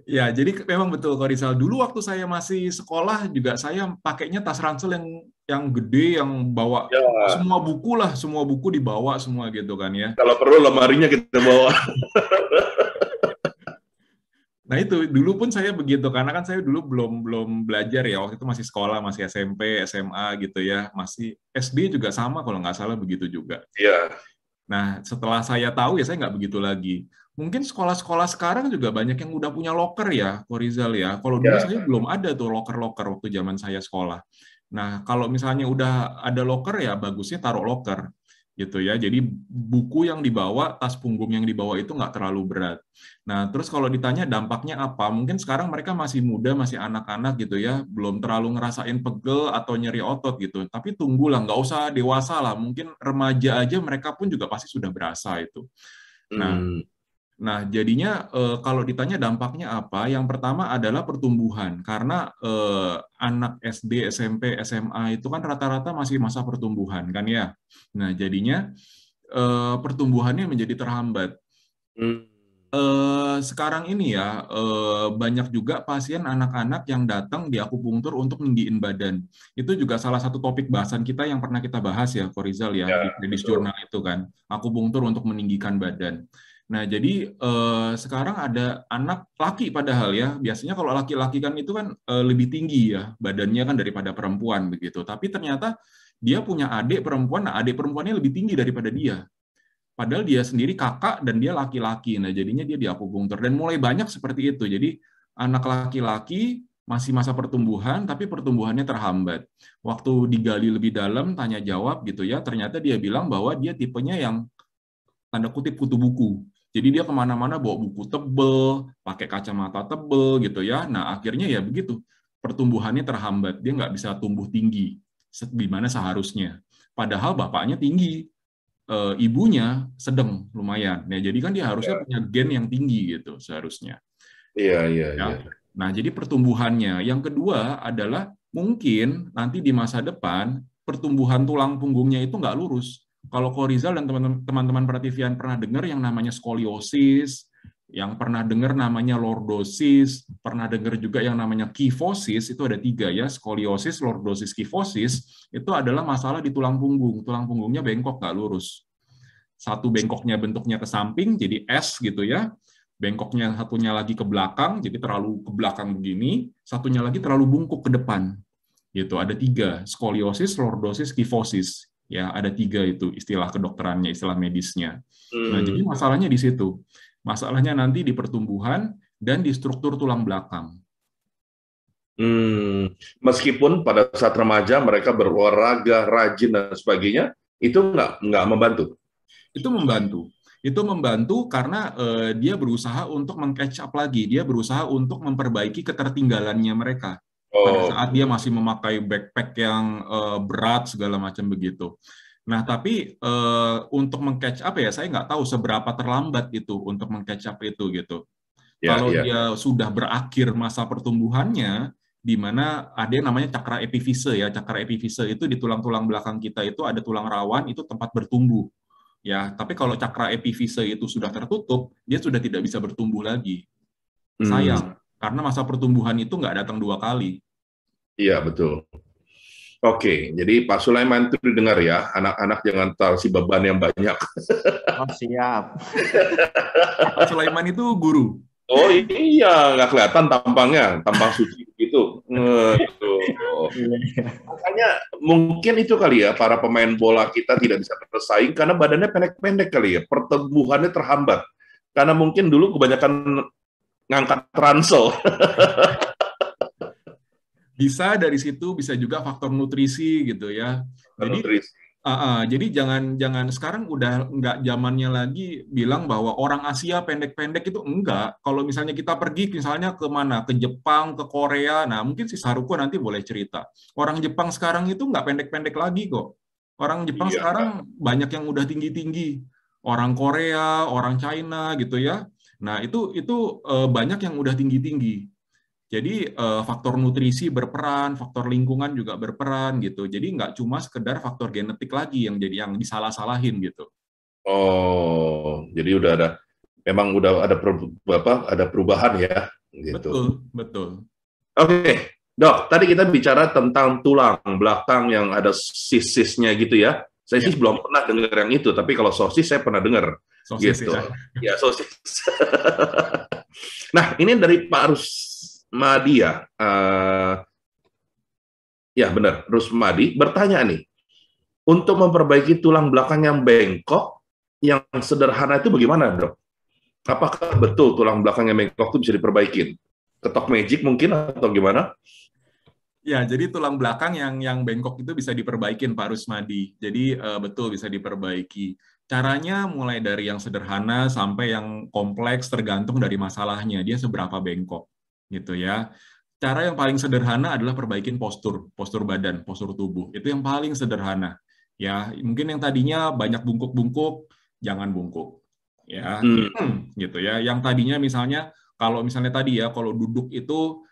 Ya, jadi memang betul Ko Rizal. Dulu waktu saya masih sekolah juga saya pakainya tas ransel yang gede, yang bawa semua buku lah, semua buku dibawa semua gitu kan ya. Kalau perlu lemarinya kita bawa. Nah itu dulu pun saya begitu karena kan saya dulu belum belajar ya, waktu itu masih sekolah, masih SMP, SMA gitu ya, masih SD juga sama kalau nggak salah begitu juga. Iya. Nah setelah saya tahu ya saya nggak begitu lagi. Mungkin sekolah-sekolah sekarang juga banyak yang udah punya locker ya, Ko Rizal ya. Kalau dulu saya belum ada tuh locker-locker waktu zaman saya sekolah. Nah kalau misalnya udah ada locker ya bagusnya taruh locker gitu ya. Jadi buku yang dibawa, tas punggung yang dibawa itu nggak terlalu berat. Nah, terus kalau ditanya dampaknya apa? Mungkin sekarang mereka masih muda, masih anak-anak gitu ya, belum terlalu ngerasain pegel atau nyeri otot gitu. Tapi tunggulah, nggak usah dewasa lah. Mungkin remaja aja mereka pun juga pasti sudah berasa itu. Nah, jadinya kalau ditanya dampaknya apa, yang pertama adalah pertumbuhan. Karena anak SD, SMP, SMA itu kan rata-rata masih masa pertumbuhan, kan ya. Nah, jadinya pertumbuhannya menjadi terhambat. Sekarang ini ya, banyak juga pasien anak-anak yang datang di akupunktur untuk ninggiin badan. Itu juga salah satu topik bahasan kita yang pernah kita bahas ya, Ko Rizal ya, di Freddy's Journal itu kan. Akupunktur untuk meninggikan badan. Nah, jadi sekarang ada anak laki padahal ya. Biasanya kalau laki-laki kan itu kan lebih tinggi ya badannya kan daripada perempuan begitu. Tapi ternyata dia punya adik perempuan, nah adik perempuannya lebih tinggi daripada dia. Padahal dia sendiri kakak dan dia laki-laki. Nah, jadinya dia di akupunktur dan mulai banyak seperti itu. Jadi anak laki-laki masih masa pertumbuhan tapi pertumbuhannya terhambat. Waktu digali lebih dalam tanya jawab gitu ya, ternyata dia bilang bahwa dia tipenya yang tanda kutip kutu buku. Jadi dia kemana-mana bawa buku tebel, pakai kacamata tebel gitu ya. Nah akhirnya ya begitu, pertumbuhannya terhambat, dia nggak bisa tumbuh tinggi, di mana seharusnya. Padahal bapaknya tinggi, ibunya sedang lumayan. Nah jadi kan dia harusnya punya gen yang tinggi gitu seharusnya. Iya. Nah jadi pertumbuhannya. Yang kedua adalah mungkin nanti di masa depan pertumbuhan tulang punggungnya itu nggak lurus. Kalau Ko Rizal dan teman-teman Prativian pernah dengar yang namanya skoliosis, yang pernah dengar namanya lordosis, pernah dengar juga yang namanya kifosis, itu ada 3 ya, skoliosis, lordosis, kifosis, itu adalah masalah di tulang punggung. Tulang punggungnya bengkok, nggak lurus. Satu bengkoknya bentuknya ke samping, jadi S gitu ya, bengkoknya satunya lagi ke belakang, jadi terlalu ke belakang begini, satunya lagi terlalu bungkuk ke depan. Gitu, ada 3, skoliosis, lordosis, kifosis. Ya, ada 3 itu istilah kedokterannya, istilah medisnya. Nah, jadi masalahnya di situ. Masalahnya nanti di pertumbuhan dan di struktur tulang belakang. Meskipun pada saat remaja mereka berolahraga, rajin dan sebagainya, itu nggak membantu. Itu membantu. Itu membantu karena dia berusaha untuk meng-catch up lagi. Dia berusaha untuk memperbaiki ketertinggalannya mereka. Pada saat dia masih memakai backpack yang berat segala macam begitu. Nah, tapi untuk meng-catch up ya, saya nggak tahu seberapa terlambat itu untuk meng-catch up itu gitu. Kalau dia sudah berakhir masa pertumbuhannya, di mana ada yang namanya cakra epifise ya, cakra epifise itu di tulang-tulang belakang kita itu ada tulang rawan, itu tempat bertumbuh. Ya, tapi kalau cakra epifise itu sudah tertutup, dia sudah tidak bisa bertumbuh lagi. Sayang. Karena masa pertumbuhan itu nggak datang 2 kali. Iya, betul. Oke, jadi Pak Sulaiman itu didengar ya, anak-anak jangan taruh si beban yang banyak. Oh, siap. Pak Sulaiman itu guru. Oh iya, nggak kelihatan tampangnya, tampang suci gitu. Itu. Makanya mungkin itu kali ya, para pemain bola kita tidak bisa bersaing karena badannya pendek-pendek kali ya, pertumbuhannya terhambat. Karena mungkin dulu kebanyakan ngangkat ransel. Bisa dari situ, bisa juga faktor nutrisi gitu ya. Jadi jadi jangan sekarang udah nggak zamannya lagi bilang bahwa orang Asia pendek-pendek itu enggak. Kalau misalnya kita pergi misalnya ke mana? Ke Jepang, ke Korea. Nah, mungkin si Saruko nanti boleh cerita. Orang Jepang sekarang itu nggak pendek-pendek lagi kok. Orang Jepang Iya. sekarang banyak yang udah tinggi-tinggi. Orang Korea, orang China gitu ya. Nah, itu banyak yang udah tinggi-tinggi. Jadi faktor nutrisi berperan, faktor lingkungan juga berperan gitu. Jadi nggak cuma sekedar faktor genetik lagi yang jadi yang disalah-salahin gitu. Oh, jadi memang udah ada perubahan ya, gitu. Betul. Oke, Dok, tadi kita bicara tentang tulang belakang yang ada sis-sisnya gitu ya. Saya sih belum pernah dengar yang itu, tapi kalau sosis saya pernah dengar. Sosis gitu. ya. Ya, sosis. Nah, ini dari Pak Rusmadi ya. Ya benar, Rusmadi bertanya nih, untuk memperbaiki tulang belakang yang bengkok, yang sederhana itu bagaimana, Dok? Apakah betul tulang belakang yang bengkok itu bisa diperbaikin? Ketok magic mungkin atau gimana? Ya, jadi tulang belakang yang bengkok itu bisa diperbaikin, Pak Rusmadi. Jadi betul bisa diperbaiki. Caranya mulai dari yang sederhana sampai yang kompleks tergantung dari masalahnya. Dia seberapa bengkok, gitu ya. Cara yang paling sederhana adalah perbaikin postur badan, postur tubuh. Itu yang paling sederhana. Ya, mungkin yang tadinya banyak bungkuk-bungkuk, jangan bungkuk. Ya, gitu ya. Yang tadinya misalnya kalau tadi ya, kalau duduk itu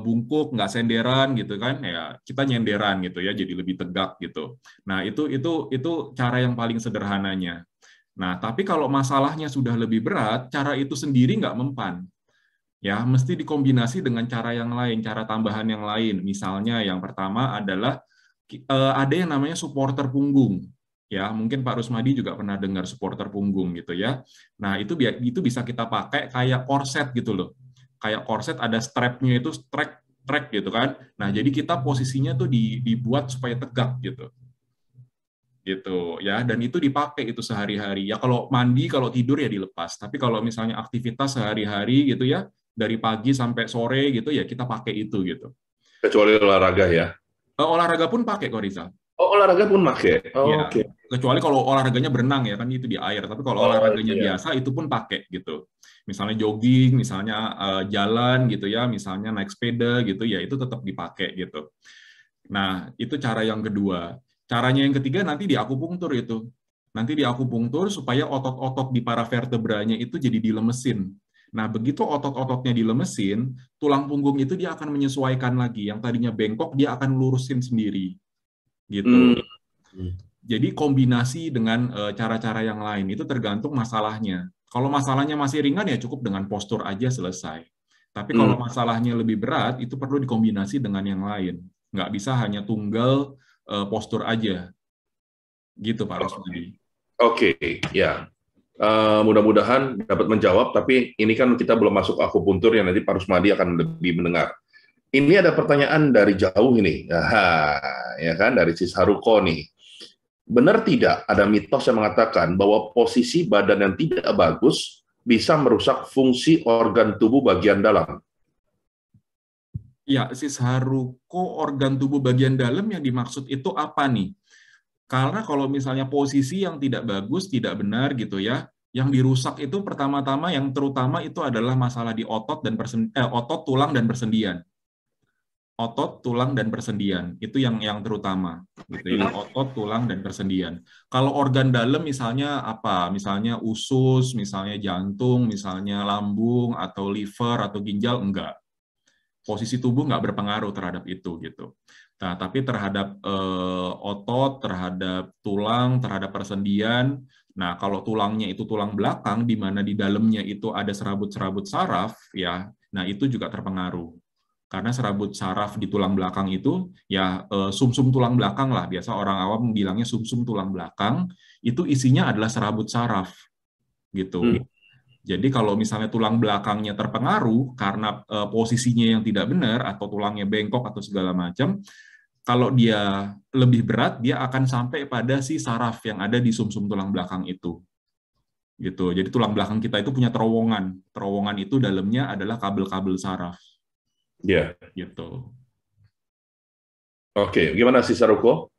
bungkuk, nggak senderan gitu kan, ya kita nyenderan gitu ya, jadi lebih tegak gitu. Nah, itu cara yang paling sederhananya. Nah, tapi kalau masalahnya sudah lebih berat, cara itu sendiri nggak mempan. Ya, mesti dikombinasi dengan cara yang lain, cara tambahan yang lain. Misalnya yang pertama adalah ada yang namanya supporter punggung. Ya, mungkin Pak Rusmadi juga pernah dengar supporter punggung gitu ya. Nah, itu bisa kita pakai kayak korset gitu loh. Kayak korset ada strapnya itu track gitu kan. Nah, jadi kita posisinya tuh dibuat supaya tegak gitu. Gitu ya, dan itu dipakai itu sehari-hari. Ya kalau mandi, kalau tidur ya dilepas. Tapi kalau misalnya aktivitas sehari-hari gitu ya, dari pagi sampai sore gitu ya kita pakai itu gitu. Kecuali olahraga ya. Olahraga pun pakai kok, Rizal. Oh, olahraga pun pakai. Oh, ya, oke. Kecuali kalau olahraganya berenang ya kan itu di air. Tapi kalau olahraganya biasa itu pun pakai gitu. Misalnya jogging, misalnya jalan gitu ya, misalnya naik sepeda gitu ya, itu tetap dipakai gitu. Nah, itu cara yang kedua. Caranya yang ketiga nanti di akupunktur itu. Nanti di akupunktur supaya otot-otot di para vertebranya itu jadi dilemesin. Nah, begitu otot-ototnya dilemesin, tulang punggung itu dia akan menyesuaikan lagi. Yang tadinya bengkok, dia akan lurusin sendiri. Gitu. Jadi kombinasi dengan cara-cara yang lain, itu tergantung masalahnya. Kalau masalahnya masih ringan, ya cukup dengan postur aja selesai. Tapi kalau masalahnya lebih berat, itu perlu dikombinasi dengan yang lain. Nggak bisa hanya tunggal postur aja. Gitu, Pak Rusmadi. Oke, ya. Mudah-mudahan dapat menjawab, tapi ini kan kita belum masuk akupuntur yang nanti Pak Rusmadi akan lebih mendengar. Ini ada pertanyaan dari jauh ini, ya kan, dari Sis Haruko nih. Benar tidak ada mitos yang mengatakan bahwa posisi badan yang tidak bagus bisa merusak fungsi organ tubuh bagian dalam? Ya, Sis Haruko, organ tubuh bagian dalam yang dimaksud itu apa nih? Karena kalau misalnya posisi yang tidak bagus, tidak benar gitu ya, yang dirusak itu pertama-tama yang terutama itu adalah masalah di otot dan otot, tulang dan persendian. Otot, tulang dan persendian itu yang terutama gitu ya, otot, tulang dan persendian. Kalau organ dalam misalnya apa? Misalnya usus, misalnya jantung, misalnya lambung atau liver atau ginjal enggak. Posisi tubuh nggak berpengaruh terhadap itu gitu. Nah, tapi terhadap otot, terhadap tulang, terhadap persendian. Nah, kalau tulangnya itu tulang belakang, di mana di dalamnya itu ada serabut-serabut saraf, ya. Nah, itu juga terpengaruh. Karena serabut saraf di tulang belakang itu, ya sumsum tulang belakang lah. Biasa orang awam bilangnya sumsum tulang belakang. Itu isinya adalah serabut saraf, gitu. Jadi kalau misalnya tulang belakangnya terpengaruh karena posisinya yang tidak benar atau tulangnya bengkok atau segala macam, kalau dia lebih berat, dia akan sampai pada si saraf yang ada di sumsum tulang belakang itu. Gitu. Jadi tulang belakang kita itu punya terowongan. Terowongan itu dalamnya adalah kabel-kabel saraf. Ya. Gitu. Oke, gimana sih Saruko?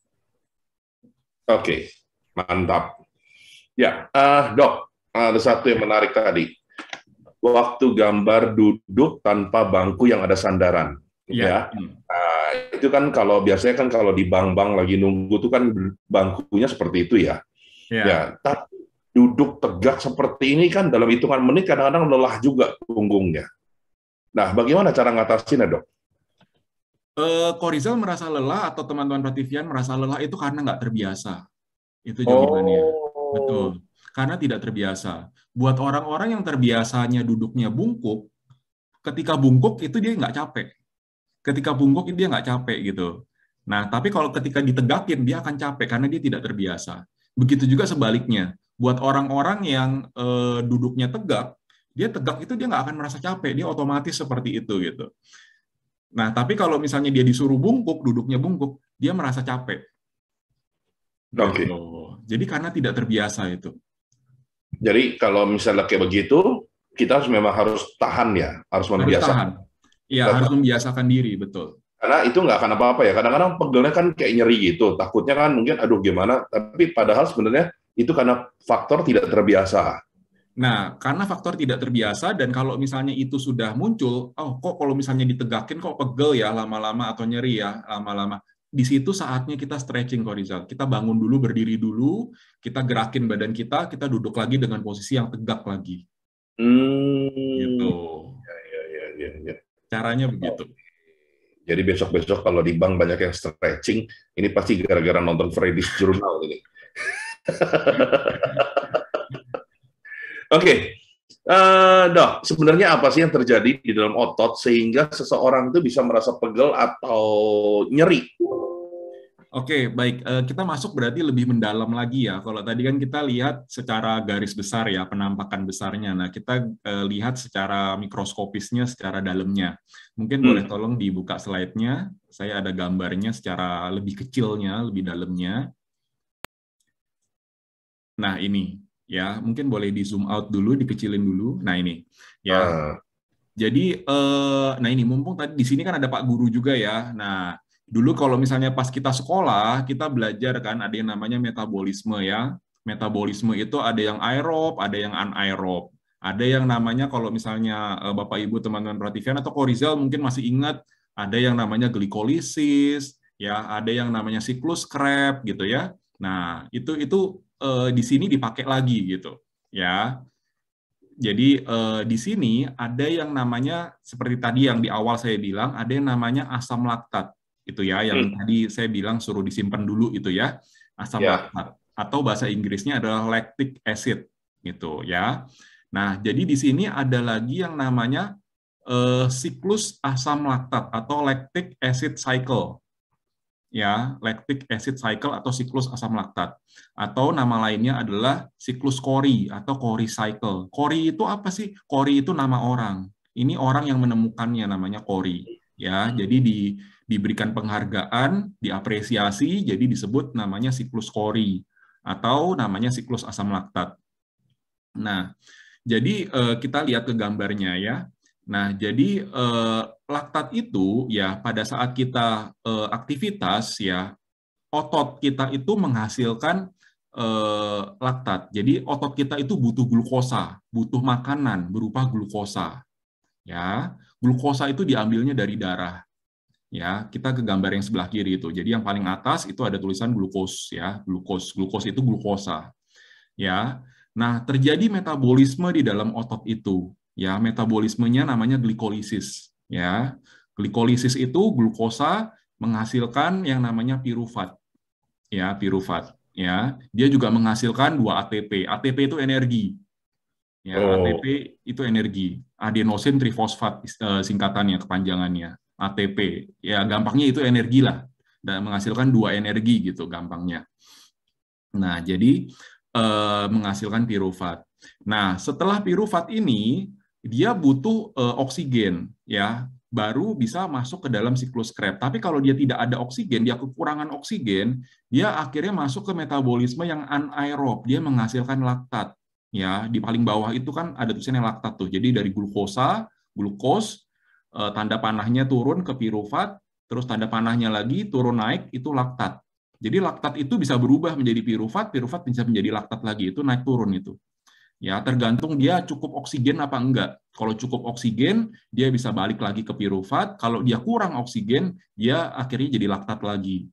Oke, mantap. Ya, Dok, ada satu yang menarik tadi. Waktu gambar duduk tanpa bangku yang ada sandaran. Ya. Itu kan kalau biasanya kan kalau di bank-bank lagi nunggu tuh kan bangkunya seperti itu ya. Ya, tapi duduk tegak seperti ini kan dalam hitungan menit kadang-kadang lelah juga punggungnya. Nah, bagaimana cara ngatasinnya, Dok? Ko Rizal merasa lelah atau teman-teman Prativian merasa lelah itu karena nggak terbiasa. Itu jawabannya. Betul. Karena tidak terbiasa. Buat orang-orang yang terbiasanya duduknya bungkuk, ketika bungkuk itu dia nggak capek. Ketika bungkuk dia nggak capek gitu. Nah, tapi kalau ketika ditegakin dia akan capek karena dia tidak terbiasa. Begitu juga sebaliknya. Buat orang-orang yang duduknya tegak, dia tegak itu dia nggak akan merasa capek, dia otomatis seperti itu gitu. Nah, tapi kalau misalnya dia disuruh bungkuk, duduknya bungkuk, dia merasa capek. Oke. Jadi karena tidak terbiasa itu. Jadi kalau misalnya kayak begitu, kita memang harus tahan ya, harus membiasakan. Iya, harus membiasakan diri, betul. Karena itu nggak akan apa-apa ya. Kadang-kadang pegelnya kan kayak nyeri gitu. Takutnya kan mungkin, aduh gimana. Tapi padahal sebenarnya itu karena faktor tidak terbiasa. Nah, karena faktor tidak terbiasa dan kalau misalnya itu sudah muncul, oh kok kalau misalnya ditegakin kok pegel ya lama-lama atau nyeri ya lama-lama. Di situ saatnya kita stretching, Ko Rizal. Kita bangun dulu, berdiri dulu, kita gerakin badan kita duduk lagi dengan posisi yang tegak lagi. Gitu. Ya. Caranya begitu. Jadi besok-besok kalau di bank banyak yang stretching, ini pasti gara-gara nonton Freddy's Journal ini. Oke. Dok, sebenarnya apa sih yang terjadi di dalam otot sehingga seseorang itu bisa merasa pegel atau nyeri? Oke, baik. Kita masuk berarti lebih mendalam lagi ya. Kalau tadi kan kita lihat secara garis besar ya, penampakan besarnya. Nah, kita lihat secara mikroskopisnya, secara dalamnya. Mungkin boleh tolong dibuka slide-nya. Saya ada gambarnya secara lebih kecilnya, lebih dalamnya. Nah, ini. Ya, mungkin boleh di zoom out dulu, dikecilin dulu. Nah, ini. Ya. Jadi, nah ini, mumpung tadi di sini kan ada Pak Guru juga ya. Nah, dulu kalau misalnya pas kita sekolah, kita belajar kan ada yang namanya metabolisme ya. Metabolisme itu ada yang aerob, ada yang anaerob. Ada yang namanya kalau misalnya Bapak Ibu teman-teman Prativian atau Ko Rizal mungkin masih ingat, ada yang namanya glikolisis, ya, ada yang namanya siklus Krebs gitu ya. Nah, itu di sini dipakai lagi gitu, ya. Jadi di sini ada yang namanya seperti tadi yang di awal saya bilang ada yang namanya asam laktat itu ya yang tadi saya bilang suruh disimpan dulu itu ya asam laktat atau bahasa Inggrisnya adalah lactic acid gitu ya. Nah jadi di sini ada lagi yang namanya siklus asam laktat atau lactic acid cycle ya lactic acid cycle atau siklus asam laktat atau nama lainnya adalah siklus Cori atau Cori cycle. Cori itu apa sih? Cori itu nama orang. Ini orang yang menemukannya namanya Cori ya. Jadi diberikan penghargaan, diapresiasi jadi disebut namanya siklus Cori atau namanya siklus asam laktat. Nah, jadi kita lihat ke gambarnya ya. Nah, jadi laktat itu ya pada saat kita aktivitas ya otot kita itu menghasilkan laktat. Jadi otot kita itu butuh glukosa, butuh makanan berupa glukosa. Ya, glukosa itu diambilnya dari darah. Ya, kita ke gambar yang sebelah kiri itu. Jadi yang paling atas itu ada tulisan glukos ya, glukos. Glukos itu glukosa. Ya. Nah, terjadi metabolisme di dalam otot itu. Ya, metabolismenya namanya glikolisis. Ya, glikolisis itu glukosa menghasilkan yang namanya pirufat. Ya, pirufat. Ya, dia juga menghasilkan 2 ATP. ATP itu energi. Ya, ATP itu energi. Adenosin trifosfat singkatannya, kepanjangannya. ATP. Ya, gampangnya itu energi lah. Dan menghasilkan 2 energi gitu gampangnya. Nah, jadi menghasilkan pirufat. Nah, setelah piruvat ini dia butuh oksigen ya, baru bisa masuk ke dalam siklus Krebs. Tapi kalau dia tidak ada oksigen, dia kekurangan oksigen, dia akhirnya masuk ke metabolisme yang anaerob, dia menghasilkan laktat. Ya, di paling bawah itu kan ada tulisannya laktat tuh. Jadi dari glukos, tanda panahnya turun ke piruvat, terus tanda panahnya lagi turun naik, itu laktat. Jadi laktat itu bisa berubah menjadi piruvat bisa menjadi laktat lagi, itu naik turun itu. Ya, tergantung dia cukup oksigen apa enggak. Kalau cukup oksigen, dia bisa balik lagi ke piruvat. Kalau dia kurang oksigen, dia akhirnya jadi laktat lagi.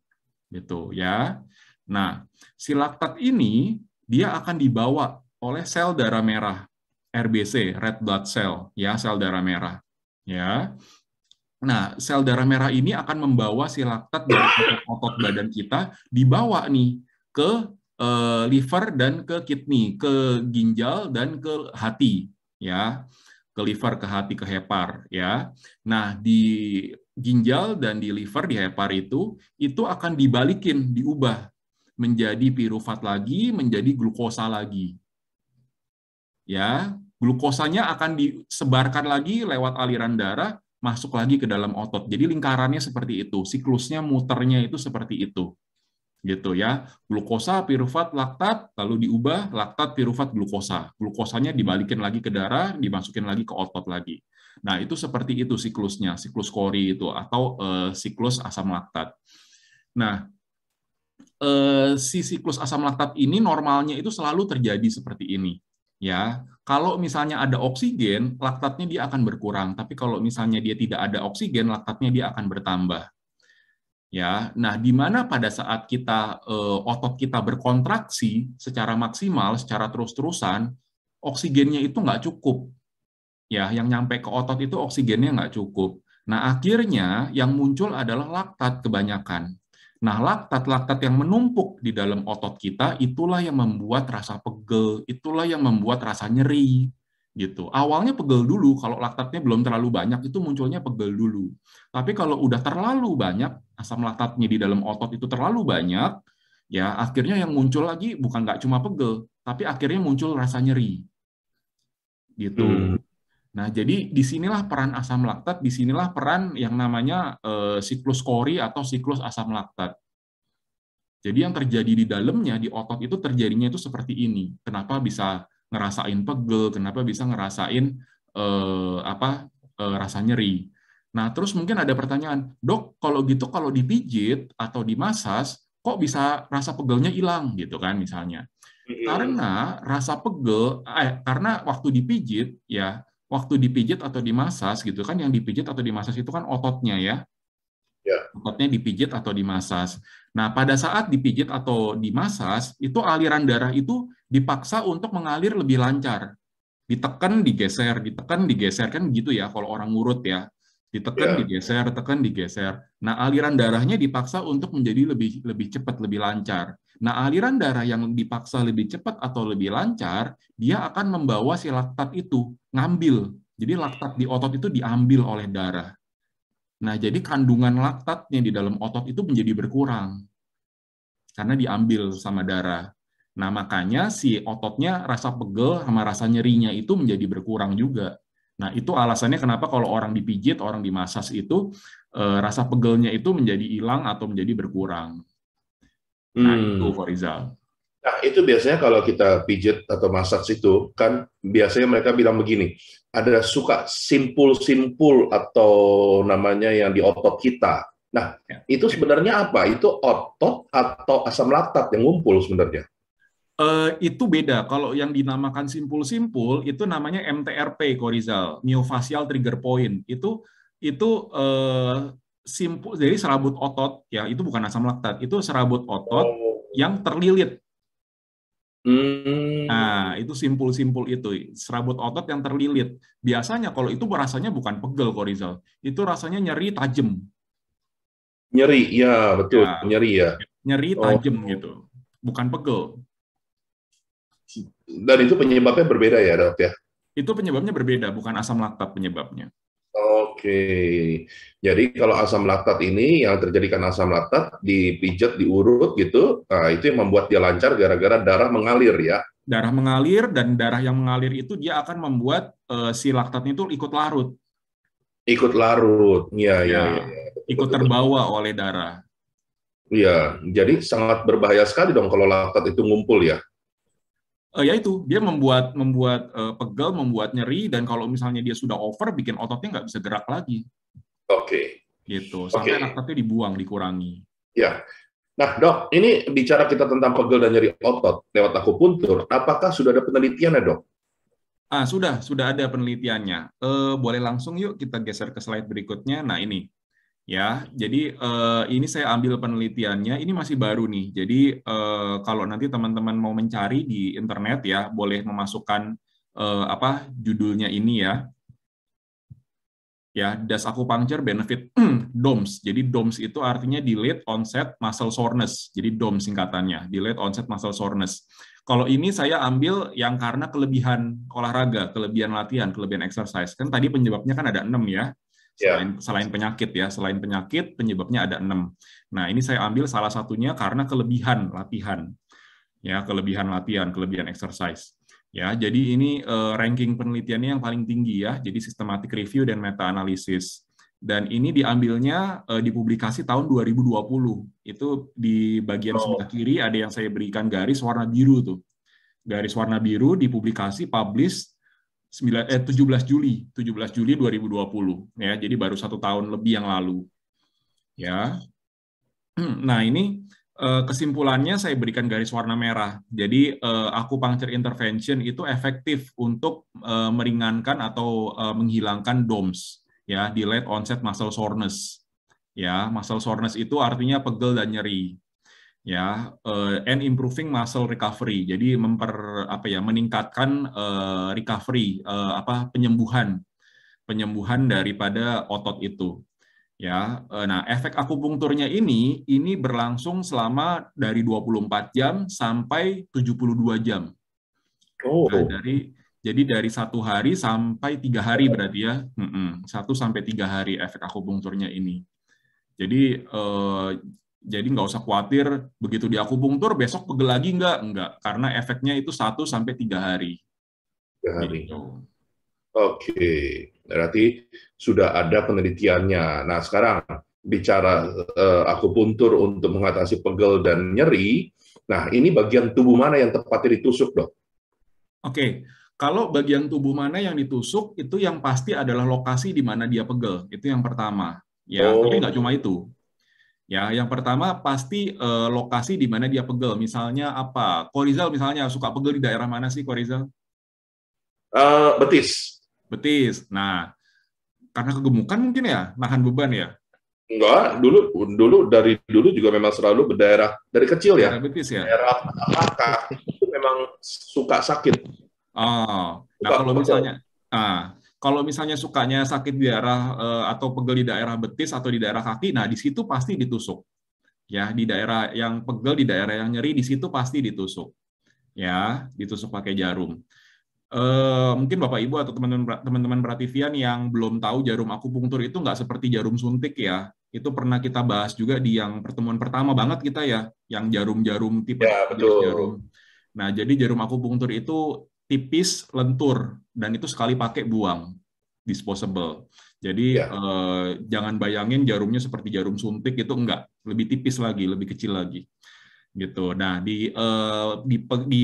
Gitu ya. Nah, si laktat ini dia akan dibawa oleh sel darah merah, RBC, red blood cell, ya, sel darah merah. Ya. Nah, sel darah merah ini akan membawa si laktat dari otot badan kita dibawa nih ke liver dan ke kidney, ke ginjal dan ke hati, ya, ke liver, ke hati, ke hepar, ya. Nah, di ginjal dan di liver, di hepar itu akan dibalikin, diubah menjadi piruvat lagi, menjadi glukosa lagi, ya. Glukosanya akan disebarkan lagi lewat aliran darah, masuk lagi ke dalam otot. Jadi lingkarannya seperti itu, siklusnya muternya itu seperti itu. Gitu ya, glukosa, piruvat, laktat, lalu diubah laktat, piruvat, glukosa. Glukosanya dibalikin lagi ke darah, dimasukin lagi ke otot lagi. Nah, itu seperti itu siklusnya, siklus Cori itu atau siklus asam laktat. Nah, si siklus asam laktat ini normalnya itu selalu terjadi seperti ini. Ya, kalau misalnya ada oksigen, laktatnya dia akan berkurang. Tapi kalau misalnya dia tidak ada oksigen, laktatnya dia akan bertambah. Ya, nah di mana pada saat kita otot kita berkontraksi secara maksimal, secara terus-terusan, oksigennya itu nggak cukup. Ya, yang nyampe ke otot itu oksigennya nggak cukup. Nah, akhirnya yang muncul adalah laktat kebanyakan. Nah, laktat yang menumpuk di dalam otot kita, itulah yang membuat rasa pegel, itulah yang membuat rasa nyeri. Gitu. Awalnya pegel dulu, kalau laktatnya belum terlalu banyak, itu munculnya pegel dulu. Tapi kalau udah terlalu banyak, asam laktatnya di dalam otot itu terlalu banyak, ya akhirnya yang muncul lagi bukan nggak cuma pegel, tapi akhirnya muncul rasa nyeri. Gitu. Nah, jadi disinilah peran asam laktat, disinilah peran yang namanya siklus Cori atau siklus asam laktat. Jadi yang terjadi di dalamnya, di otot itu terjadinya itu seperti ini. Kenapa bisa ngerasain pegel, kenapa bisa ngerasain rasa nyeri. Nah, terus mungkin ada pertanyaan, dok, kalau gitu kalau dipijit atau dimasas, kok bisa rasa pegelnya hilang gitu kan misalnya? Karena rasa pegel, karena waktu dipijit atau dimasas gitu kan, yang dipijit atau dimasas itu kan ototnya ya. Ototnya dipijit atau dimasas. Nah, pada saat dipijit atau dimasas, itu aliran darah itu dipaksa untuk mengalir lebih lancar. Ditekan, digeser, kan gitu ya kalau orang ngurut ya. Ditekan, digeser, tekan, digeser. Nah, aliran darahnya dipaksa untuk menjadi lebih cepat, lebih lancar. Nah, aliran darah yang dipaksa lebih cepat atau lebih lancar, dia akan membawa si laktat itu, ngambil. Jadi laktat di otot itu diambil oleh darah. Nah, jadi kandungan laktatnya di dalam otot itu menjadi berkurang karena diambil sama darah. Nah, makanya si ototnya rasa pegel sama rasa nyerinya itu menjadi berkurang juga. Nah, itu alasannya kenapa kalau orang dipijit, orang dimasas itu rasa pegelnya itu menjadi hilang atau menjadi berkurang. Nah, itu Farizal. Nah, itu biasanya kalau kita pijit atau massage itu, kan biasanya mereka bilang begini, ada suka simpul-simpul atau namanya yang di otot kita. Nah, itu sebenarnya apa? Itu otot atau asam laktat yang ngumpul sebenarnya? Itu beda. Kalau yang dinamakan simpul-simpul, itu namanya MTRP, Korizal, myofascial trigger point. Itu simpul, jadi serabut otot, ya itu bukan asam laktat, itu serabut otot yang terlilit. Nah, itu simpul-simpul itu, serabut otot yang terlilit. Biasanya kalau itu rasanya bukan pegel, Korizal. Itu rasanya nyeri tajam. Nyeri, ya betul, ya. Nyeri ya. Nyeri tajam gitu, bukan pegel. Dan itu penyebabnya berbeda ya, dok ya? Itu penyebabnya berbeda, bukan asam laktat penyebabnya. Oke. Jadi kalau asam laktat ini yang terjadi karena asam laktat dipijat, diurut gitu, nah, itu yang membuat dia lancar gara-gara darah mengalir ya. Darah mengalir, dan darah yang mengalir itu dia akan membuat si laktatnya itu ikut larut. Ikut larut. Iya, iya, Ya, iya. Ya. Betul, ikut betul, betul. terbawa oleh darah. Iya, jadi sangat berbahaya sekali dong kalau laktat itu ngumpul ya. Ya itu, dia membuat pegal, membuat nyeri, dan kalau misalnya dia sudah over, bikin ototnya nggak bisa gerak lagi. Oke. Gitu, Oke. sampai laktatnya dibuang, dikurangi. Ya. Nah, Dok, ini bicara kita tentang pegel dan nyeri otot lewat akupuntur, apakah sudah ada penelitiannya, Dok? Sudah ada penelitiannya. Boleh langsung yuk kita geser ke slide berikutnya. Nah, ini. Ya, jadi ini saya ambil penelitiannya, ini masih baru nih. Jadi kalau nanti teman-teman mau mencari di internet ya, boleh memasukkan judulnya ini ya. Ya, Does Acupuncture Benefit DOMS. Jadi DOMS itu artinya Delayed Onset Muscle Soreness. Jadi DOMS singkatannya, Delayed Onset Muscle Soreness. Kalau ini saya ambil yang karena kelebihan olahraga, kelebihan latihan, kelebihan exercise. Kan tadi penyebabnya kan ada 6 ya. Selain penyakit ya, selain penyakit penyebabnya ada 6. Nah, ini saya ambil salah satunya karena kelebihan latihan. Ya, kelebihan latihan, kelebihan exercise. Ya, jadi ini ranking penelitiannya yang paling tinggi ya. Jadi systematic review dan meta analisis. Dan ini diambilnya dipublikasi tahun 2020. Itu di bagian sebelah kiri ada yang saya berikan garis warna biru tuh. Garis warna biru dipublikasi publish 17 Juli 2020 ya, jadi baru 1 tahun lebih yang lalu ya. Nah, ini kesimpulannya saya berikan garis warna merah. Jadi acupuncture intervention itu efektif untuk meringankan atau menghilangkan DOMS ya, delayed onset muscle soreness ya. Muscle soreness itu artinya pegel dan nyeri ya, and improving muscle recovery. Jadi meningkatkan recovery, penyembuhan daripada otot itu. Ya, nah efek akupunkturnya ini berlangsung selama dari 24 jam sampai 72 jam. Nah, jadi dari 1 hari sampai 3 hari berarti ya, 1 sampai 3 hari efek akupunkturnya ini. Jadi nggak usah khawatir begitu di akupunktur besok pegel lagi enggak, karena efeknya itu 1 sampai 3 hari. 3 hari. Gitu. Oke, berarti sudah ada penelitiannya. Nah, sekarang bicara akupuntur untuk mengatasi pegel dan nyeri. Nah, ini bagian tubuh mana yang tepatnya ditusuk, Dok? Oke, kalau bagian tubuh mana yang ditusuk itu yang pasti adalah lokasi di mana dia pegel. Itu yang pertama. Ya, tapi nggak cuma itu. Ya, yang pertama pasti lokasi di mana dia pegel. Misalnya apa? Korizal misalnya suka pegel di daerah mana sih, Korizal? Betis. Betis. Nah, karena kegemukan mungkin ya, nahan beban ya? Enggak, dulu dari dulu juga memang selalu berdaerah dari kecil ya. Daerah betis ya. Daerah kaki itu memang suka sakit. Oh, nah kalau misalnya sukanya sakit di daerah atau pegel di daerah betis atau di daerah kaki, nah di situ pasti ditusuk. Ya, di daerah yang pegel, di daerah yang nyeri, di situ pasti ditusuk. Ya, ditusuk pakai jarum. Mungkin Bapak Ibu atau teman-teman Prativian yang belum tahu jarum akupunktur itu nggak seperti jarum suntik ya. Itu pernah kita bahas juga di yang pertemuan pertama banget kita ya, yang jarum-jarum tipe ya, betul. jarum. Nah, jadi jarum akupunktur itu tipis, lentur, dan itu sekali pakai buang, disposable. Jadi jangan bayangin jarumnya seperti jarum suntik, itu enggak, lebih tipis lagi, lebih kecil lagi. Gitu. Nah, di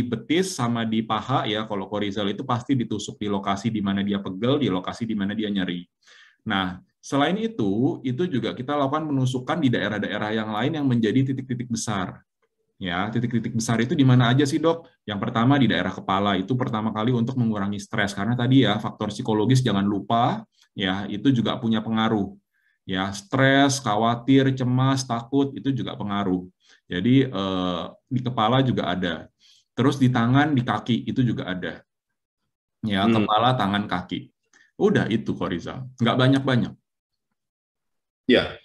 betis sama di paha ya, kalau Korizal itu pasti ditusuk di lokasi di mana dia pegel, di lokasi di mana dia nyeri. Nah, selain itu juga kita lakukan penusukan di daerah-daerah yang lain yang menjadi titik-titik besar. Ya, titik-titik besar itu di mana aja sih, Dok? Yang pertama di daerah kepala, itu pertama kali untuk mengurangi stres, karena tadi ya faktor psikologis jangan lupa, ya itu juga punya pengaruh. Ya, stres, khawatir, cemas, takut itu juga pengaruh. Jadi di kepala juga ada. Terus di tangan, di kaki itu juga ada. Ya, kepala, tangan, kaki. Udah itu, Korizal. Nggak banyak-banyak. Ya.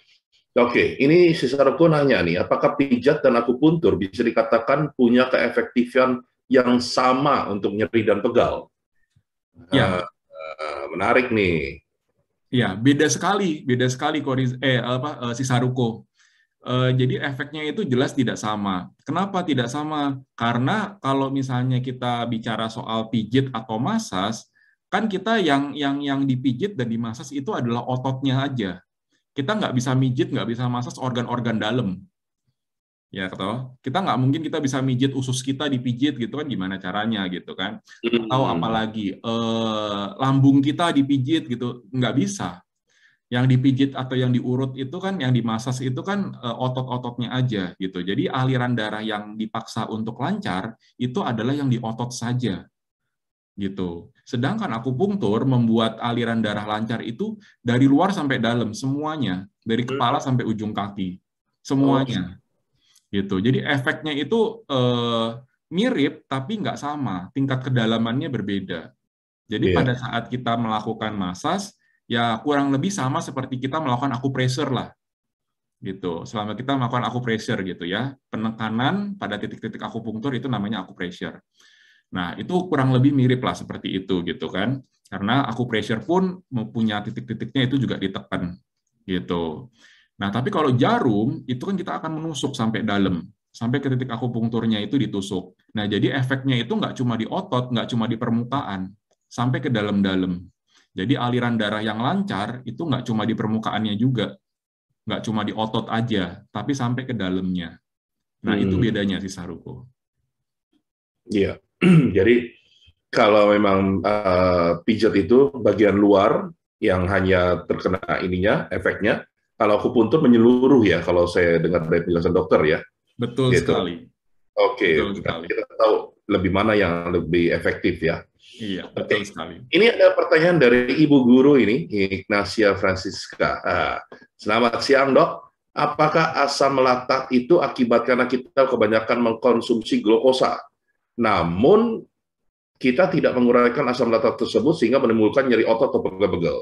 Oke, ini si Saroko nanya nih, apakah pijat dan akupuntur bisa dikatakan punya keefektifan yang sama untuk nyeri dan pegal? Ya. Menarik nih. Ya, beda sekali si Saruko. Jadi efeknya itu jelas tidak sama. Kenapa tidak sama? Karena kalau misalnya kita bicara soal pijit atau masas, kan kita yang dipijit dan dimasas itu adalah ototnya aja. Kita nggak bisa mijit, nggak bisa masas organ-organ dalam. Ya, kita nggak mungkin kita bisa mijit usus kita dipijit gitu kan, gimana caranya gitu kan? Atau apalagi lambung kita dipijit gitu, nggak bisa. Yang dipijit atau yang diurut itu kan, yang dimasas itu kan otot-ototnya aja gitu. Jadi aliran darah yang dipaksa untuk lancar itu adalah yang di otot saja gitu. Sedangkan akupunktur membuat aliran darah lancar itu dari luar sampai dalam semuanya, dari kepala sampai ujung kaki semuanya gitu. Jadi efeknya itu mirip tapi nggak sama, tingkat kedalamannya berbeda. Jadi pada saat kita melakukan masas, ya kurang lebih sama seperti kita melakukan acupressure lah, gitu. Selama kita melakukan acupressure gitu ya, penekanan pada titik-titik akupunktur itu namanya acupressure. Nah itu kurang lebih mirip lah seperti itu gitu kan, karena acupressure pun mempunyai titik-titiknya itu juga ditekan, gitu. Nah tapi kalau jarum itu kan kita akan menusuk sampai dalam, sampai ke titik akupunkturnya itu ditusuk. Nah jadi efeknya itu nggak cuma di otot, nggak cuma di permukaan, sampai ke dalam-dalam. Jadi aliran darah yang lancar itu nggak cuma di permukaannya juga, nggak cuma di otot aja, tapi sampai ke dalamnya. Nah itu bedanya sih Saruko. Iya, jadi kalau memang pijat itu bagian luar yang hanya terkena ininya, efeknya, kalau akupuntur menyeluruh ya, kalau saya dengar dari penjelasan dokter ya. Betul gitu. Sekali. Oke, nah, kita tahu lebih mana yang lebih efektif ya. Iya, betul sekali. Ini ada pertanyaan dari Ibu Guru ini, Ignacia Francisca. Selamat siang, Dok. Apakah asam laktat itu akibat karena kita kebanyakan mengkonsumsi glukosa? Namun, kita tidak mengurangkan asam laktat tersebut sehingga menimbulkan nyeri otot atau pegel-pegel.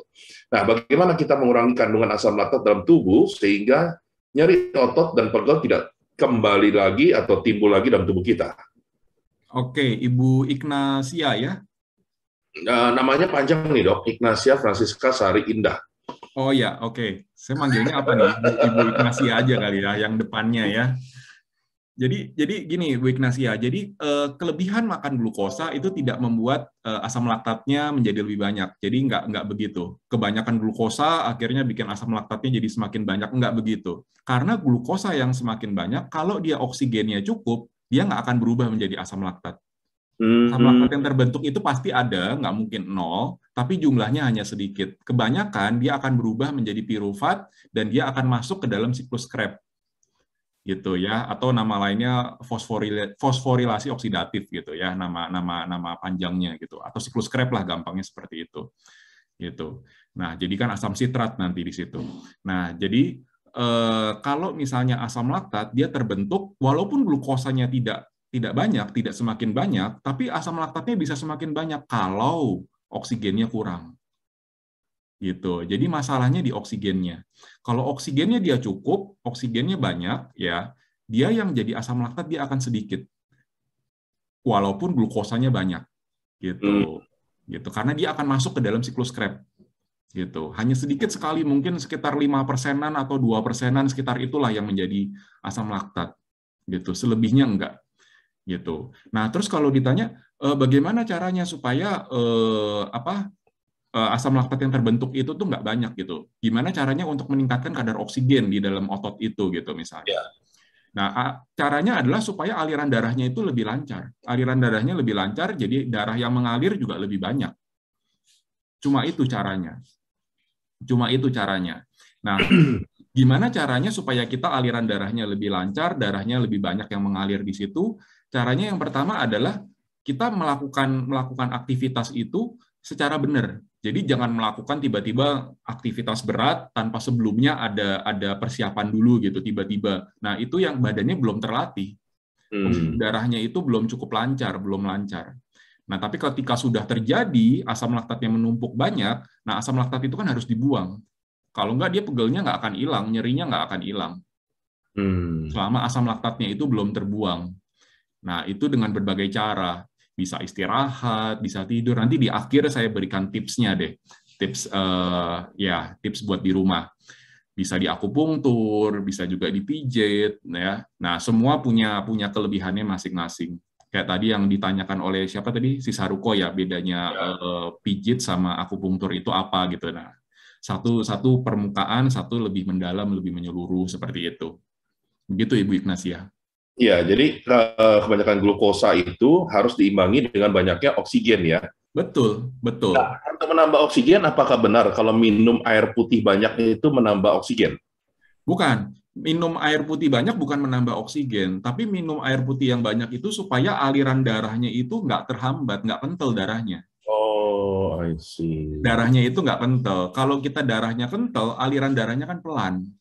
Nah, bagaimana kita mengurangi kandungan asam laktat dalam tubuh sehingga nyeri otot dan pegel tidak kembali lagi atau timbul lagi dalam tubuh kita? Oke, Ibu Ignacia ya? Namanya panjang nih Dok, Ignacia Francisca Sari Indah. Oh ya, oke. Saya manggilnya apa nih? Ibu Ignacia aja kali ya, yang depannya ya. Jadi gini, Bu Ignacia. Jadi kelebihan makan glukosa itu tidak membuat asam laktatnya menjadi lebih banyak. Jadi nggak begitu. Kebanyakan glukosa akhirnya bikin asam laktatnya jadi semakin banyak. Nggak begitu. Karena glukosa yang semakin banyak, kalau dia oksigennya cukup, dia nggak akan berubah menjadi asam laktat. Asam laktat yang terbentuk itu pasti ada, nggak mungkin nol, tapi jumlahnya hanya sedikit. Kebanyakan dia akan berubah menjadi pirufat dan dia akan masuk ke dalam siklus Krebs, gitu ya, atau nama lainnya fosforilasi oksidatif gitu ya, nama panjangnya gitu, atau siklus Krebs lah gampangnya seperti itu, gitu. Nah, jadi kan asam sitrat nanti di situ. Nah, jadi kalau misalnya asam laktat dia terbentuk walaupun glukosanya tidak banyak, tidak semakin banyak, tapi asam laktatnya bisa semakin banyak kalau oksigennya kurang. Gitu. Jadi masalahnya di oksigennya. Kalau oksigennya dia cukup, oksigennya banyak, ya, dia yang jadi asam laktat dia akan sedikit. Walaupun glukosanya banyak. Gitu. Gitu. Karena dia akan masuk ke dalam siklus Krebs. Gitu. Hanya sedikit sekali, mungkin sekitar 5%-an atau 2%-an sekitar itulah yang menjadi asam laktat. Gitu. Selebihnya enggak. Gitu. Nah, terus kalau ditanya bagaimana caranya supaya asam laktat yang terbentuk itu tuh nggak banyak gitu. Gimana caranya untuk meningkatkan kadar oksigen di dalam otot itu gitu misalnya. Yeah. Nah, caranya adalah supaya aliran darahnya itu lebih lancar. Aliran darahnya lebih lancar, jadi darah yang mengalir juga lebih banyak. Cuma itu caranya. Nah, gimana caranya supaya kita aliran darahnya lebih lancar, darahnya lebih banyak yang mengalir di situ? Caranya yang pertama adalah kita melakukan aktivitas itu secara benar. Jadi jangan melakukan tiba-tiba aktivitas berat tanpa sebelumnya ada persiapan dulu gitu tiba-tiba. Nah, itu yang badannya belum terlatih. Darahnya itu belum cukup lancar, belum lancar. Nah, tapi ketika sudah terjadi asam laktatnya menumpuk banyak, nah asam laktat itu kan harus dibuang. Kalau nggak dia pegelnya nggak akan hilang, nyerinya nggak akan hilang. Selama asam laktatnya itu belum terbuang. Nah, itu dengan berbagai cara. Bisa istirahat, bisa tidur. Nanti di akhir saya berikan tipsnya deh. tips buat di rumah. Bisa diakupunktur, bisa juga dipijit, ya. Nah, semua punya kelebihannya masing-masing. Kayak tadi yang ditanyakan oleh siapa tadi, si Saruko ya, bedanya pijit sama akupunktur itu apa gitu. Nah, satu permukaan, satu lebih mendalam, lebih menyeluruh seperti itu. Begitu Ibu Ignacia. Iya, jadi kebanyakan glukosa itu harus diimbangi dengan banyaknya oksigen ya. Betul, betul. Nah, untuk menambah oksigen, apakah benar kalau minum air putih banyak itu menambah oksigen? Bukan. Minum air putih banyak bukan menambah oksigen, tapi minum air putih yang banyak itu supaya aliran darahnya itu nggak terhambat, nggak kental darahnya. Oh, I see. Darahnya itu nggak kental. Kalau kita darahnya kental, aliran darahnya kan pelan.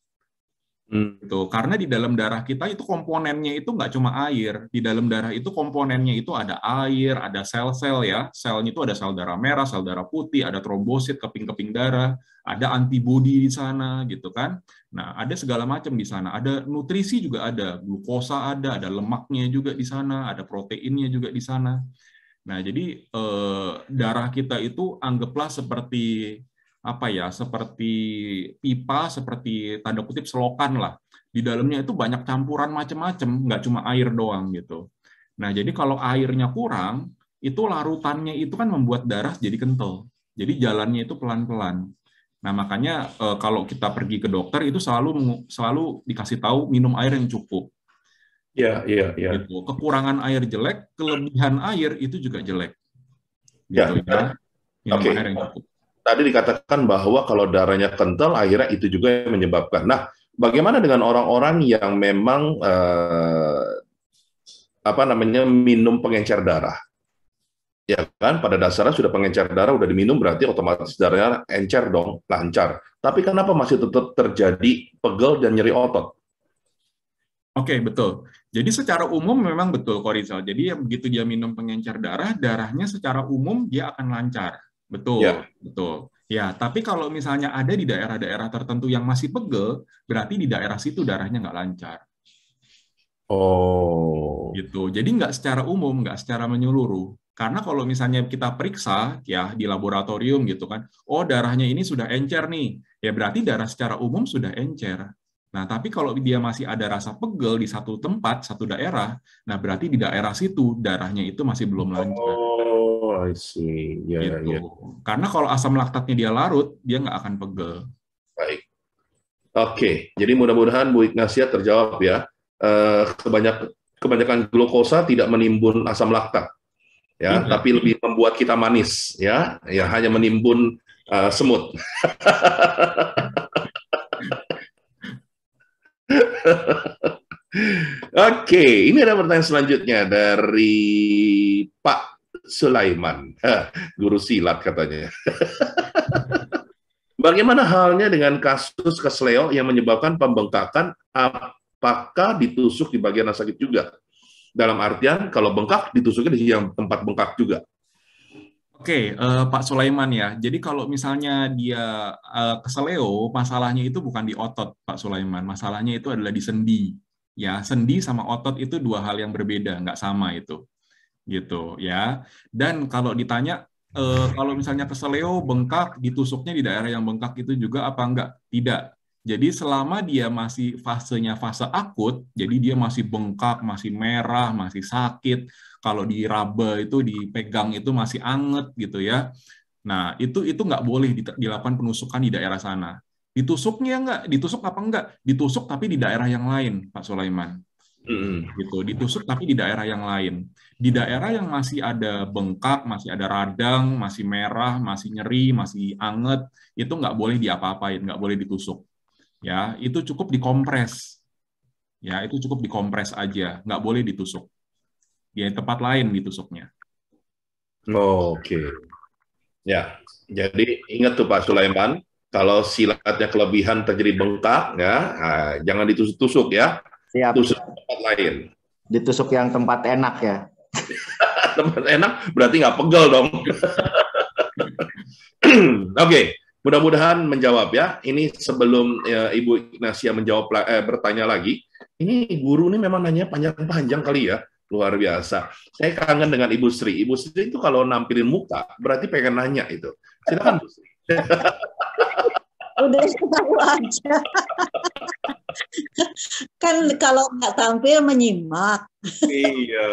Gitu. Karena di dalam darah kita itu komponennya itu nggak cuma air. Di dalam darah itu komponennya itu ada air, ada sel-sel ya. Selnya itu ada sel darah merah, sel darah putih, ada trombosit, keping-keping darah, ada antibodi di sana gitu kan. Nah, ada segala macam di sana. Ada nutrisi juga ada, glukosa ada lemaknya juga di sana, ada proteinnya juga di sana. Nah, jadi darah kita itu anggaplah seperti apa ya, seperti pipa, seperti tanda kutip selokan lah. Di dalamnya itu banyak campuran macam-macam, nggak cuma air doang gitu. Nah, jadi kalau airnya kurang, itu larutannya itu kan membuat darah jadi kental. Jadi jalannya itu pelan-pelan. Nah, makanya kalau kita pergi ke dokter itu selalu dikasih tahu minum air yang cukup. Iya. Gitu. Kekurangan air jelek, kelebihan air itu juga jelek. Gitu ya. Minum air yang cukup. Tadi dikatakan bahwa kalau darahnya kental, akhirnya itu juga yang menyebabkan. Nah, bagaimana dengan orang-orang yang memang minum pengencer darah? Ya kan, pada dasarnya sudah pengencer darah, udah diminum berarti otomatis darahnya encer dong, lancar. Tapi kenapa masih tetap terjadi pegel dan nyeri otot? Oke, betul. Jadi secara umum memang betul, Korizal. Jadi begitu dia minum pengencer darah, darahnya secara umum dia akan lancar. Betul, ya. Betul. Ya, tapi kalau misalnya ada di daerah-daerah tertentu yang masih pegel, berarti di daerah situ darahnya nggak lancar. Oh. Gitu. Jadi nggak secara umum, nggak secara menyeluruh. Karena kalau misalnya kita periksa ya di laboratorium gitu kan, oh darahnya ini sudah encer nih, ya berarti darah secara umum sudah encer. Nah, tapi kalau dia masih ada rasa pegel di satu tempat, satu daerah, nah berarti di daerah situ darahnya itu masih belum lancar. Oh, I see. Ya. Karena kalau asam laktatnya dia larut, dia nggak akan pegel. Baik. Oke, jadi mudah-mudahan Bu Ignacia terjawab ya. Kebanyakan glukosa tidak menimbun asam laktat, ya, tapi lebih membuat kita manis, ya hanya menimbun semut. Oke, ini ada pertanyaan selanjutnya dari Pak Sulaiman, guru silat katanya. Bagaimana halnya dengan kasus kesleo yang menyebabkan pembengkakan? Apakah ditusuk di bagian yang sakit juga? Dalam artian, kalau bengkak, ditusuknya di yang tempat bengkak juga. Oke, Pak Sulaiman ya. Jadi kalau misalnya dia kesleo, masalahnya itu bukan di otot, Pak Sulaiman. Masalahnya itu adalah di sendi. Ya, sendi sama otot itu dua hal yang berbeda, nggak sama itu. Gitu ya. Dan kalau ditanya, kalau misalnya kesleo, bengkak, ditusuknya di daerah yang bengkak itu juga apa enggak? Tidak. Jadi selama dia masih fasenya fase akut, jadi dia masih bengkak, masih merah, masih sakit, kalau diraba itu dipegang itu masih anget gitu ya. Nah, itu nggak boleh dilakukan penusukan di daerah sana. Ditusuknya enggak? Ditusuk apa enggak? Ditusuk tapi di daerah yang lain, Pak Sulaiman. Gitu, ditusuk tapi di daerah yang lain. Di daerah yang masih ada bengkak, masih ada radang, masih merah, masih nyeri, masih anget, itu nggak boleh diapa-apain, nggak boleh ditusuk. Ya, itu cukup dikompres. Ya, itu cukup dikompres aja, nggak boleh ditusuk. Di tempat lain ditusuknya. Oke. Ya, jadi ingat tuh Pak Sulaiman, kalau silatnya kelebihan terjadi bengkak, ya, jangan ditusuk-tusuk ya. Siap. Tusuk tempat lain. Ditusuk yang tempat enak ya. Tempat enak berarti nggak pegel dong. Oke. Mudah-mudahan menjawab ya. Ini sebelum Ibu Ignacia menjawab bertanya lagi, ini guru ini memang nanya panjang-panjang kali ya, luar biasa. Saya kangen dengan Ibu Sri. Ibu Sri itu kalau nampilin muka berarti pengen nanya itu. Silakan Bu Sri. Udah tahu aja. Kan kalau nggak tampil menyimak. Iya.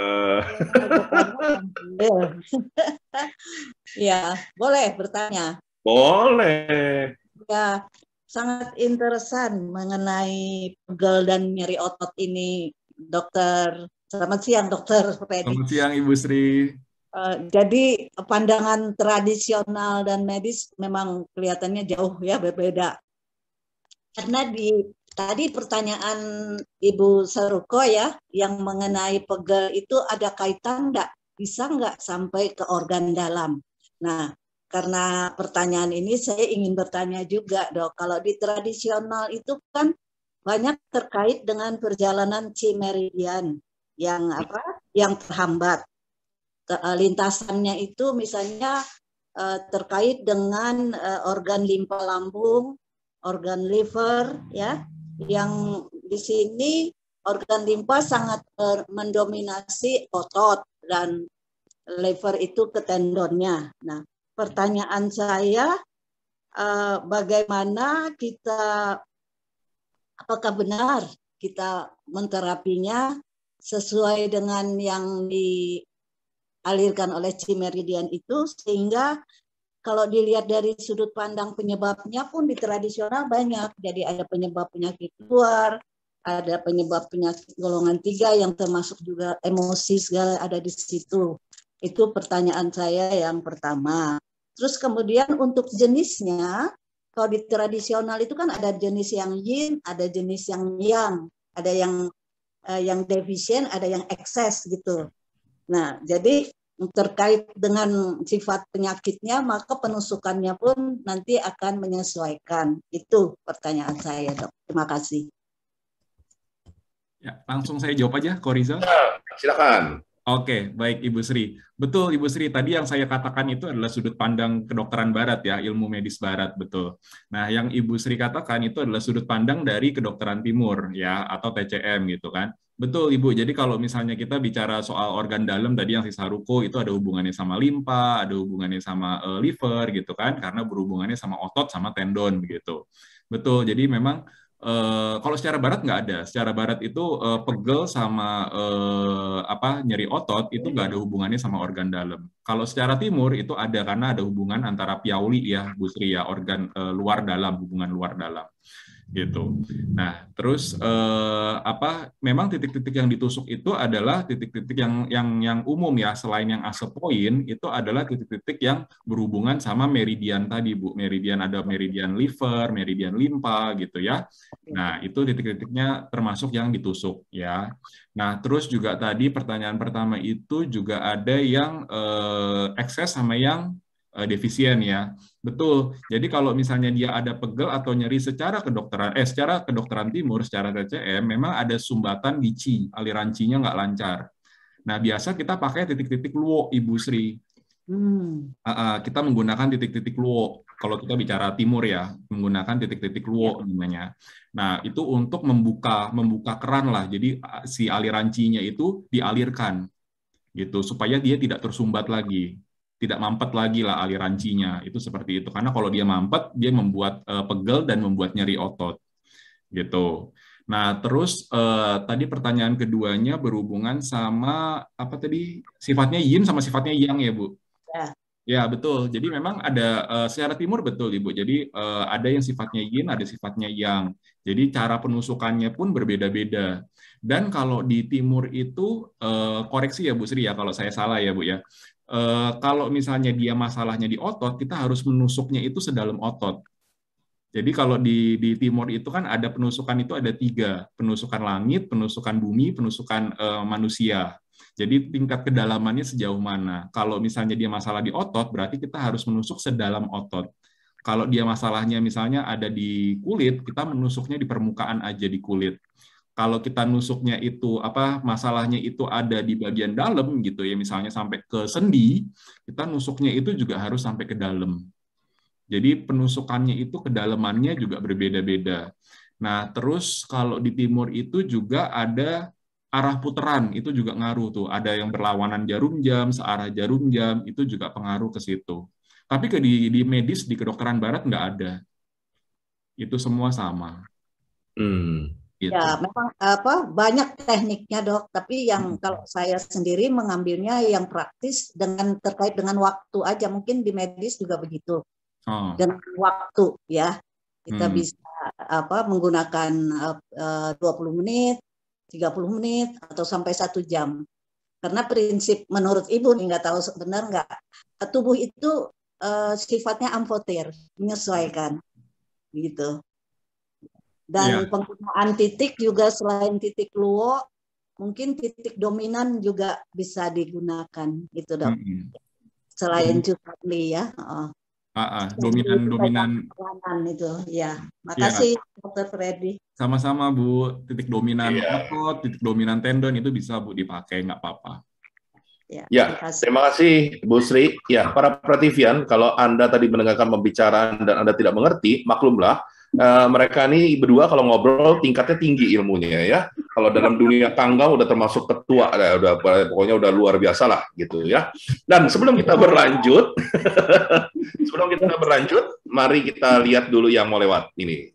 Ya, boleh bertanya. Boleh. Ya, sangat interesan mengenai pegel dan nyeri otot ini, dokter. Selamat siang, dokter Freddy. Selamat siang, Ibu Sri. Jadi pandangan tradisional dan medis memang kelihatannya jauh ya, berbeda. Karena tadi pertanyaan Ibu Saruko ya, yang mengenai pegel itu ada kaitan nggak? Bisa nggak sampai ke organ dalam? Nah, karena pertanyaan ini saya ingin bertanya juga, Dok. Kalau di tradisional itu kan banyak terkait dengan perjalanan chi meridian yang yang terhambat. Lintasannya itu misalnya terkait dengan organ limpa lambung, organ liver, ya, yang di sini organ limpa sangat mendominasi otot dan liver itu ke tendonnya. Nah, pertanyaan saya, bagaimana apakah benar kita menterapinya sesuai dengan yang dialirkan oleh chi meridian itu, sehingga kalau dilihat dari sudut pandang penyebabnya pun di tradisional banyak. Jadi ada penyebab penyakit luar, ada penyebab penyakit golongan 3 yang termasuk juga emosi segala ada di situ. Itu pertanyaan saya yang pertama. Terus kemudian untuk jenisnya, kalau di tradisional itu kan ada jenis yang yin, ada jenis yang yang, ada yang defisien, ada yang ekses gitu. Nah, jadi terkait dengan sifat penyakitnya, maka penusukannya pun nanti akan menyesuaikan. Itu pertanyaan saya, Dok. Terima kasih. Ya, langsung saya jawab aja, Korizal. Silakan. Oke, baik Ibu Sri. Betul Ibu Sri, tadi yang saya katakan itu adalah sudut pandang kedokteran barat ya, ilmu medis barat, betul. Nah, yang Ibu Sri katakan itu adalah sudut pandang dari kedokteran timur ya, atau TCM gitu kan. Betul Ibu, jadi kalau misalnya kita bicara soal organ dalam tadi yang si Saruko itu ada hubungannya sama limpa, ada hubungannya sama liver gitu kan, karena berhubungannya sama otot sama tendon begitu. Betul, jadi memang kalau secara barat nggak ada. Secara barat itu pegel sama nyeri otot itu nggak ada hubungannya sama organ dalam. Kalau secara timur itu ada karena ada hubungan antara piauli ya, Bu Sri ya, organ luar dalam, hubungan luar dalam gitu. Nah, terus memang titik-titik yang ditusuk itu adalah titik-titik yang umum ya, selain yang asepoin itu adalah titik-titik yang berhubungan sama meridian tadi, Bu. Meridian ada meridian liver, meridian limpa gitu ya. Nah, itu titik-titiknya termasuk yang ditusuk ya. Nah, terus juga tadi pertanyaan pertama itu juga ada yang ekses sama yang defisien ya. Betul. Jadi kalau misalnya dia ada pegel atau nyeri secara kedokteran timur, secara TCM, memang ada sumbatan di chi, aliran chi-nya nggak lancar. Nah, biasa kita pakai titik-titik luo, Ibu Sri. Kita menggunakan titik-titik luo. Kalau kita bicara timur ya, menggunakan titik-titik luo namanya. Nah, itu untuk membuka keran lah. Jadi si aliran chi-nya itu dialirkan gitu supaya dia tidak tersumbat lagi. Tidak mampet lagi lah aliran chi-nya, itu seperti itu. Karena kalau dia mampet, dia membuat pegel dan membuat nyeri otot, gitu. Nah, terus tadi pertanyaan keduanya berhubungan sama apa tadi? Sifatnya yin sama sifatnya yang ya, Bu? Ya. Ya, betul. Jadi memang ada secara timur betul, Ibu. Jadi ada yang sifatnya yin, ada sifatnya yang. Jadi cara penusukannya pun berbeda-beda. Dan kalau di timur itu koreksi ya Bu Sri ya kalau saya salah ya Bu ya. Kalau misalnya dia masalahnya di otot, kita harus menusuknya itu sedalam otot. Jadi kalau di timur itu kan ada penusukan itu ada 3, penusukan langit, penusukan bumi, penusukan manusia. Jadi tingkat kedalamannya sejauh mana. Kalau misalnya dia masalah di otot, berarti kita harus menusuk sedalam otot. Kalau dia masalahnya misalnya ada di kulit, kita menusuknya di permukaan aja di kulit. Kalau kita nusuknya itu masalahnya itu ada di bagian dalam gitu ya, misalnya sampai ke sendi, kita nusuknya itu juga harus sampai ke dalam. Jadi penusukannya itu kedalamannya juga berbeda-beda. Nah, terus kalau di timur itu juga ada arah puteran, itu juga ngaruh tuh. Ada yang berlawanan jarum jam, searah jarum jam, itu juga pengaruh ke situ. Tapi di medis, di kedokteran barat nggak ada. Itu semua sama. Gitu. Ya, memang banyak tekniknya dok, tapi yang kalau saya sendiri mengambilnya yang praktis dengan terkait dengan waktu aja, mungkin di medis juga begitu. Dengan waktu ya, kita bisa menggunakan 20 menit, 30 menit, atau sampai 1 jam. Karena prinsip menurut Ibu, nih nggak tahu benar nggak, tubuh itu sifatnya amfoter, menyesuaikan gitu. Dan penggunaan titik juga selain titik luo, mungkin titik dominan juga bisa digunakan gitu dok. Selain Jutli ya. Dominan itu ya. Makasih Dr. Freddy. Sama-sama Bu, titik dominan otot, titik dominan tendon itu bisa Bu dipakai, nggak apa-apa. Ya, terima kasih Bu Sri. Ya, para Prativian, kalau Anda tadi mendengarkan pembicaraan dan Anda tidak mengerti, maklumlah, mereka ini berdua kalau ngobrol tingkatnya tinggi ilmunya ya. Kalau dalam dunia tangga udah termasuk ketua, pokoknya udah luar biasa lah gitu ya. Dan sebelum kita berlanjut, mari kita lihat dulu yang mau lewat ini.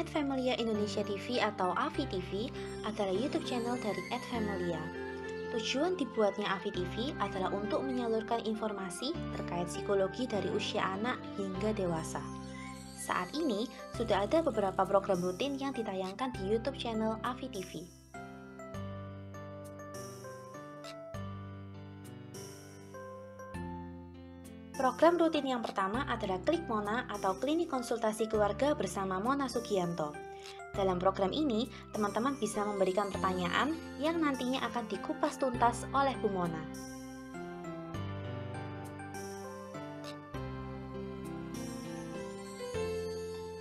AdFamilia Indonesia TV atau AVI TV adalah YouTube channel dari AdFamilia. Tujuan dibuatnya AVI TV adalah untuk menyalurkan informasi terkait psikologi dari usia anak hingga dewasa. Saat ini sudah ada beberapa program rutin yang ditayangkan di YouTube channel AVI TV. Program rutin yang pertama adalah Klik Mona atau Klinik Konsultasi Keluarga bersama Mona Sugianto. Dalam program ini, teman-teman bisa memberikan pertanyaan yang nantinya akan dikupas tuntas oleh Bu Mona.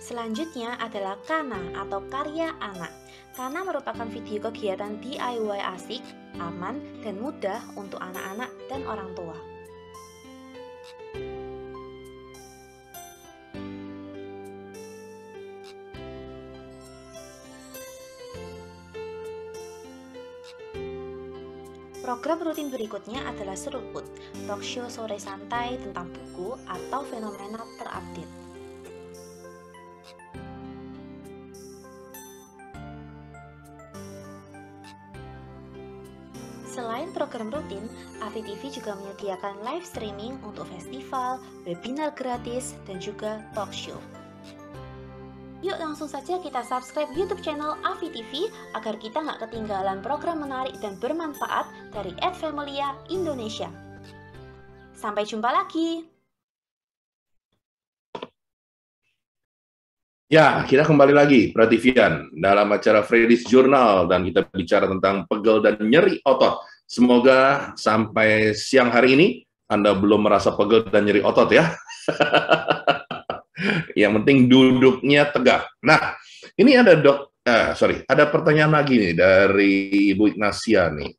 Selanjutnya adalah Kana atau Karya Anak. Kana merupakan video kegiatan DIY asik, aman, dan mudah untuk anak-anak dan orang tua. Program rutin berikutnya adalah Seruput, talk show sore santai tentang buku atau fenomena terupdate. Selain program rutin, AVI TV juga menyediakan live streaming untuk festival, webinar gratis, dan juga talk show. Yuk langsung saja kita subscribe YouTube channel AVI TV agar kita nggak ketinggalan program menarik dan bermanfaat dari AdFamilia Indonesia. Sampai jumpa lagi. Ya, kita kembali lagi, Prativian, dalam acara Freddy's Journal, dan kita bicara tentang pegel dan nyeri otot. Semoga sampai siang hari ini Anda belum merasa pegel dan nyeri otot ya. Yang penting duduknya tegak. Nah, ini ada ada pertanyaan lagi nih dari Ibu Ignacia nih.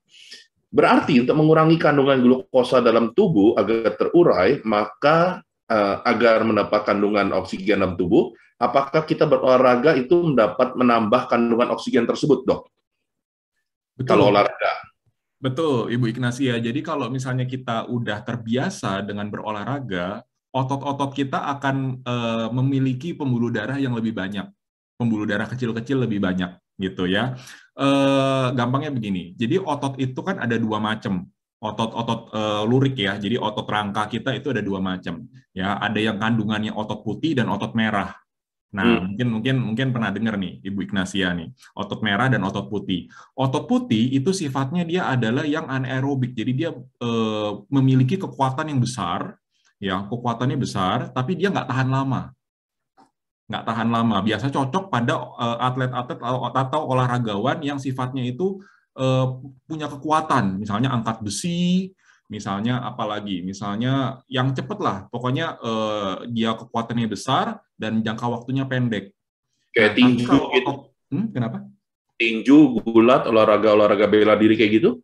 Berarti untuk mengurangi kandungan glukosa dalam tubuh agar terurai, maka agar mendapat kandungan oksigen dalam tubuh, apakah kita berolahraga itu dapat menambah kandungan oksigen tersebut, Dok? Kalau Betul. olahraga. Betul, Ibu Ignasia. Jadi kalau misalnya kita udah terbiasa dengan berolahraga, otot-otot kita akan memiliki pembuluh darah yang lebih banyak. Pembuluh darah kecil-kecil lebih banyak, gitu ya. Gampangnya begini, jadi otot itu kan ada dua macam. Otot-otot lurik ya, jadi otot rangka kita itu ada dua macam. Ya, ada yang kandungannya otot putih dan otot merah. Nah, mungkin pernah dengar nih, Ibu Ignasia nih, otot merah dan otot putih. Otot putih itu sifatnya dia adalah yang anaerobik, jadi dia memiliki kekuatan yang besar, ya kekuatannya besar, tapi dia nggak tahan lama. Nggak tahan lama. Biasa cocok pada atlet-atlet atau olahragawan yang sifatnya itu punya kekuatan, misalnya angkat besi, misalnya apalagi, misalnya yang cepet lah, pokoknya dia kekuatannya besar dan jangka waktunya pendek. Kayak tinju gitu. Kenapa? Tinju, gulat, olahraga bela diri kayak gitu?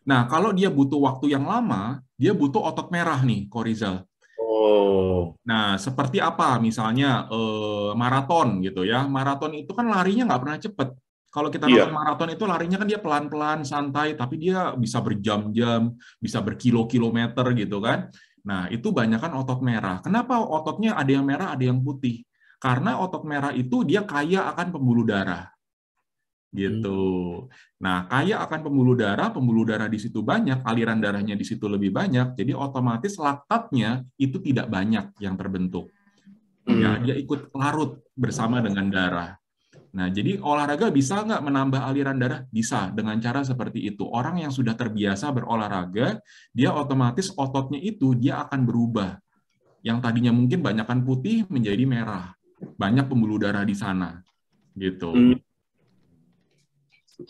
Nah, kalau dia butuh waktu yang lama, dia butuh otot merah nih, Korizal. Oh. Nah, seperti apa? Misalnya maraton gitu ya. Maraton itu kan larinya nggak pernah cepet. Kalau kita nonton maraton itu larinya kan dia pelan-pelan, santai, tapi dia bisa berjam-jam, bisa berkilo-kilometer gitu kan. Nah, itu banyak kan otot merah. Kenapa ototnya ada yang merah, ada yang putih? Karena otot merah itu dia kaya akan pembuluh darah. Gitu. Nah, kaya akan pembuluh darah di situ banyak, aliran darahnya di situ lebih banyak, jadi otomatis laktatnya itu tidak banyak yang terbentuk. Ya, dia ikut larut bersama dengan darah. Nah, jadi olahraga bisa nggak menambah aliran darah? Bisa, dengan cara seperti itu. Orang yang sudah terbiasa berolahraga, dia otomatis ototnya itu dia akan berubah. Yang tadinya mungkin banyakkan putih menjadi merah. Banyak pembuluh darah di sana. Gitu.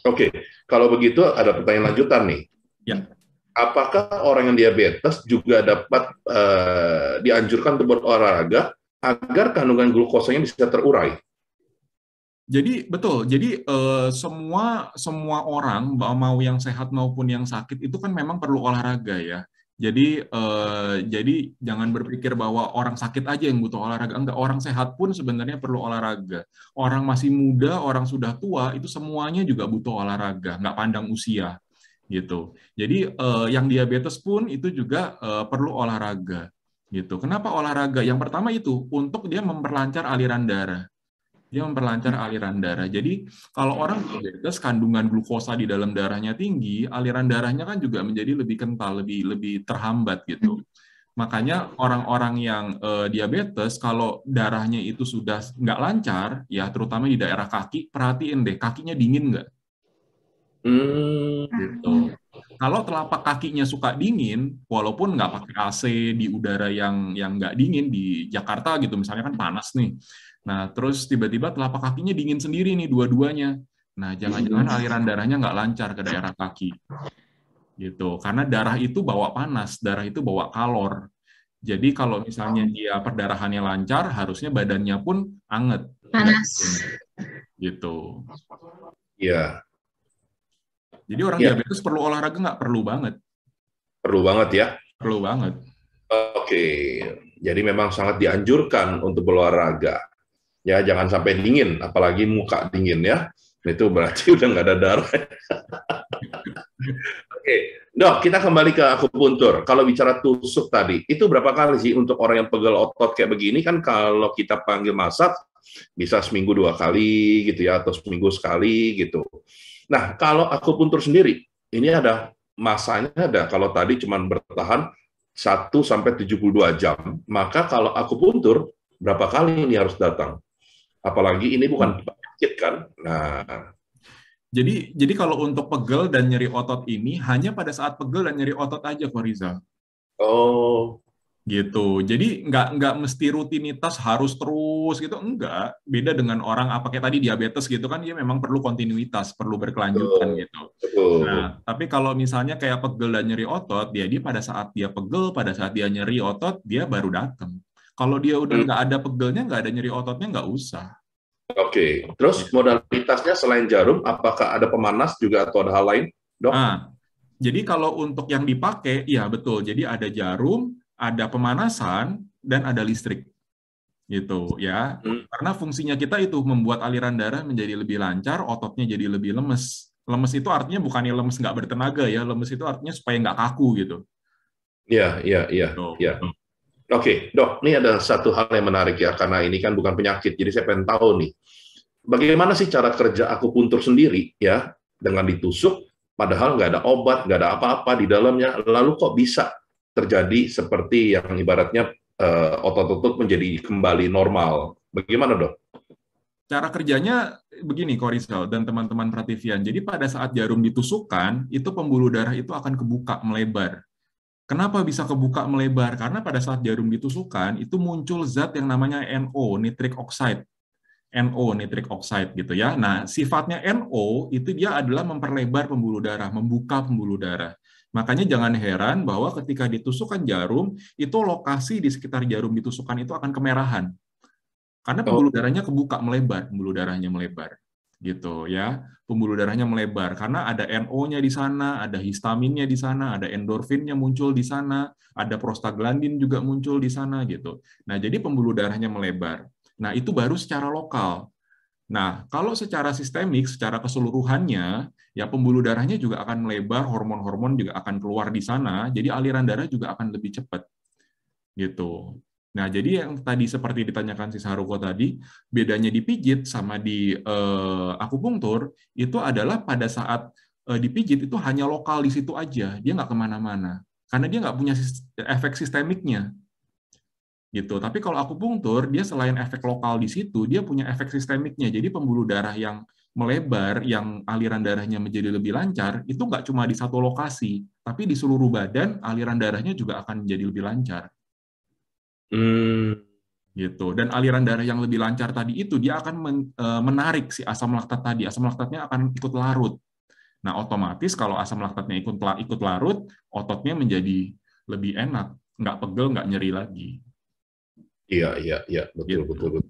Oke, kalau begitu ada pertanyaan lanjutan nih. Ya. Apakah orang yang diabetes juga dapat dianjurkan untuk berolahraga agar kandungan glukosanya bisa terurai? Jadi betul, jadi semua orang mau yang sehat maupun yang sakit itu kan memang perlu olahraga ya. Jadi jangan berpikir bahwa orang sakit aja yang butuh olahraga. Enggak, orang sehat pun sebenarnya perlu olahraga. Orang masih muda, orang sudah tua itu semuanya juga butuh olahraga, nggak pandang usia gitu. Jadi yang diabetes pun itu juga perlu olahraga gitu. Kenapa olahraga? Yang pertama itu untuk dia memperlancar aliran darah. Dia memperlancar aliran darah. Jadi kalau orang diabetes, kandungan glukosa di dalam darahnya tinggi, aliran darahnya kan juga menjadi lebih kental, lebih terhambat gitu. Makanya orang-orang yang diabetes, kalau darahnya itu sudah nggak lancar, ya terutama di daerah kaki, perhatiin deh, kakinya dingin nggak? Gitu. Kalau telapak kakinya suka dingin, walaupun nggak pakai AC di udara yang nggak dingin di Jakarta gitu, misalnya kan panas nih. Nah, terus tiba-tiba telapak kakinya dingin sendiri nih dua-duanya. Nah, jangan-jangan aliran darahnya nggak lancar ke daerah kaki. Gitu. Karena darah itu bawa panas, darah itu bawa kalor. Jadi kalau misalnya dia perdarahannya lancar, harusnya badannya pun anget. Panas. Gitu. Iya. Jadi orang diabetes perlu olahraga nggak? Perlu banget. Perlu banget ya? Perlu banget. Oke. Jadi memang sangat dianjurkan untuk berolahraga. Ya, jangan sampai dingin, apalagi muka dingin ya. Itu berarti udah nggak ada darah. Oke, Dok, kita kembali ke akupuntur. Kalau bicara tusuk tadi, itu berapa kali sih untuk orang yang pegel otot kayak begini? Kan kalau kita panggil massage, bisa seminggu 2 kali gitu ya, atau seminggu sekali gitu. Nah, kalau akupuntur sendiri, ini ada masanya ada. Kalau tadi cuma bertahan 1-72 jam, maka kalau akupuntur, berapa kali ini harus datang? Apalagi ini bukan penyakit kan. Nah, jadi kalau untuk pegel dan nyeri otot ini hanya pada saat pegel dan nyeri otot aja, kok Rizal. Oh, Gitu. Jadi nggak mesti rutinitas harus terus gitu, enggak. Beda dengan orang apa kayak tadi diabetes gitu kan, dia memang perlu kontinuitas, perlu berkelanjutan gitu. Nah, tapi kalau misalnya kayak pegel dan nyeri otot, dia pada saat dia pegel, pada saat dia nyeri otot, dia baru datang. Kalau dia udah nggak ada pegelnya, nggak ada nyeri ototnya, nggak usah. Oke. Terus modalitasnya selain jarum, apakah ada pemanas juga atau ada hal lain, Dok? Nah, Jadi kalau untuk yang dipakai, ya betul. Jadi ada jarum, ada pemanasan, dan ada listrik. Gitu ya. Karena fungsinya kita itu membuat aliran darah menjadi lebih lancar, ototnya jadi lebih lemes. Lemes itu artinya bukannya lemes nggak bertenaga ya, lemes itu artinya supaya nggak kaku gitu. Iya, iya, iya, iya. Oke, Dok, ini ada satu hal yang menarik ya, karena ini kan bukan penyakit, jadi saya pengen tahu nih, bagaimana sih cara kerja akupuntur sendiri ya, dengan ditusuk, padahal nggak ada obat, nggak ada apa-apa di dalamnya, lalu kok bisa terjadi seperti yang ibaratnya otot-otot menjadi kembali normal. Bagaimana, Dok? Cara kerjanya begini, Korisel dan teman-teman Prativian. Jadi pada saat jarum ditusukkan, itu pembuluh darah itu akan kebuka, melebar. Kenapa bisa kebuka melebar? Karena pada saat jarum ditusukkan, itu muncul zat yang namanya NO, nitric oxide. NO, nitric oxide gitu ya. Nah, sifatnya NO itu dia adalah memperlebar pembuluh darah, membuka pembuluh darah. Makanya jangan heran bahwa ketika ditusukkan jarum, itu lokasi di sekitar jarum ditusukkan itu akan kemerahan. Karena pembuluh darahnya kebuka, melebar, pembuluh darahnya melebar. Gitu ya. Pembuluh darahnya melebar karena ada NO-nya di sana, ada histaminnya di sana, ada endorfinnya muncul di sana, ada prostaglandin juga muncul di sana gitu. Nah, jadi pembuluh darahnya melebar. Nah, itu baru secara lokal. Nah, kalau secara sistemik, secara keseluruhannya, ya pembuluh darahnya juga akan melebar, hormon-hormon juga akan keluar di sana, jadi aliran darah juga akan lebih cepat. Gitu. Nah, jadi yang tadi seperti ditanyakan si Saruko tadi, bedanya dipijit sama di akupunktur, itu adalah pada saat dipijit itu hanya lokal di situ aja, dia nggak kemana-mana. Karena dia nggak punya efek sistemiknya. Gitu. Tapi kalau akupunktur, dia selain efek lokal di situ, dia punya efek sistemiknya. Jadi pembuluh darah yang melebar, yang aliran darahnya menjadi lebih lancar, itu nggak cuma di satu lokasi, tapi di seluruh badan, aliran darahnya juga akan menjadi lebih lancar. Gitu. Dan aliran darah yang lebih lancar tadi itu dia akan menarik si asam laktat tadi. Asam laktatnya akan ikut larut. Nah, otomatis kalau asam laktatnya ikut larut, ototnya menjadi lebih enak, nggak pegel, nggak nyeri lagi. Iya, betul, gitu. betul.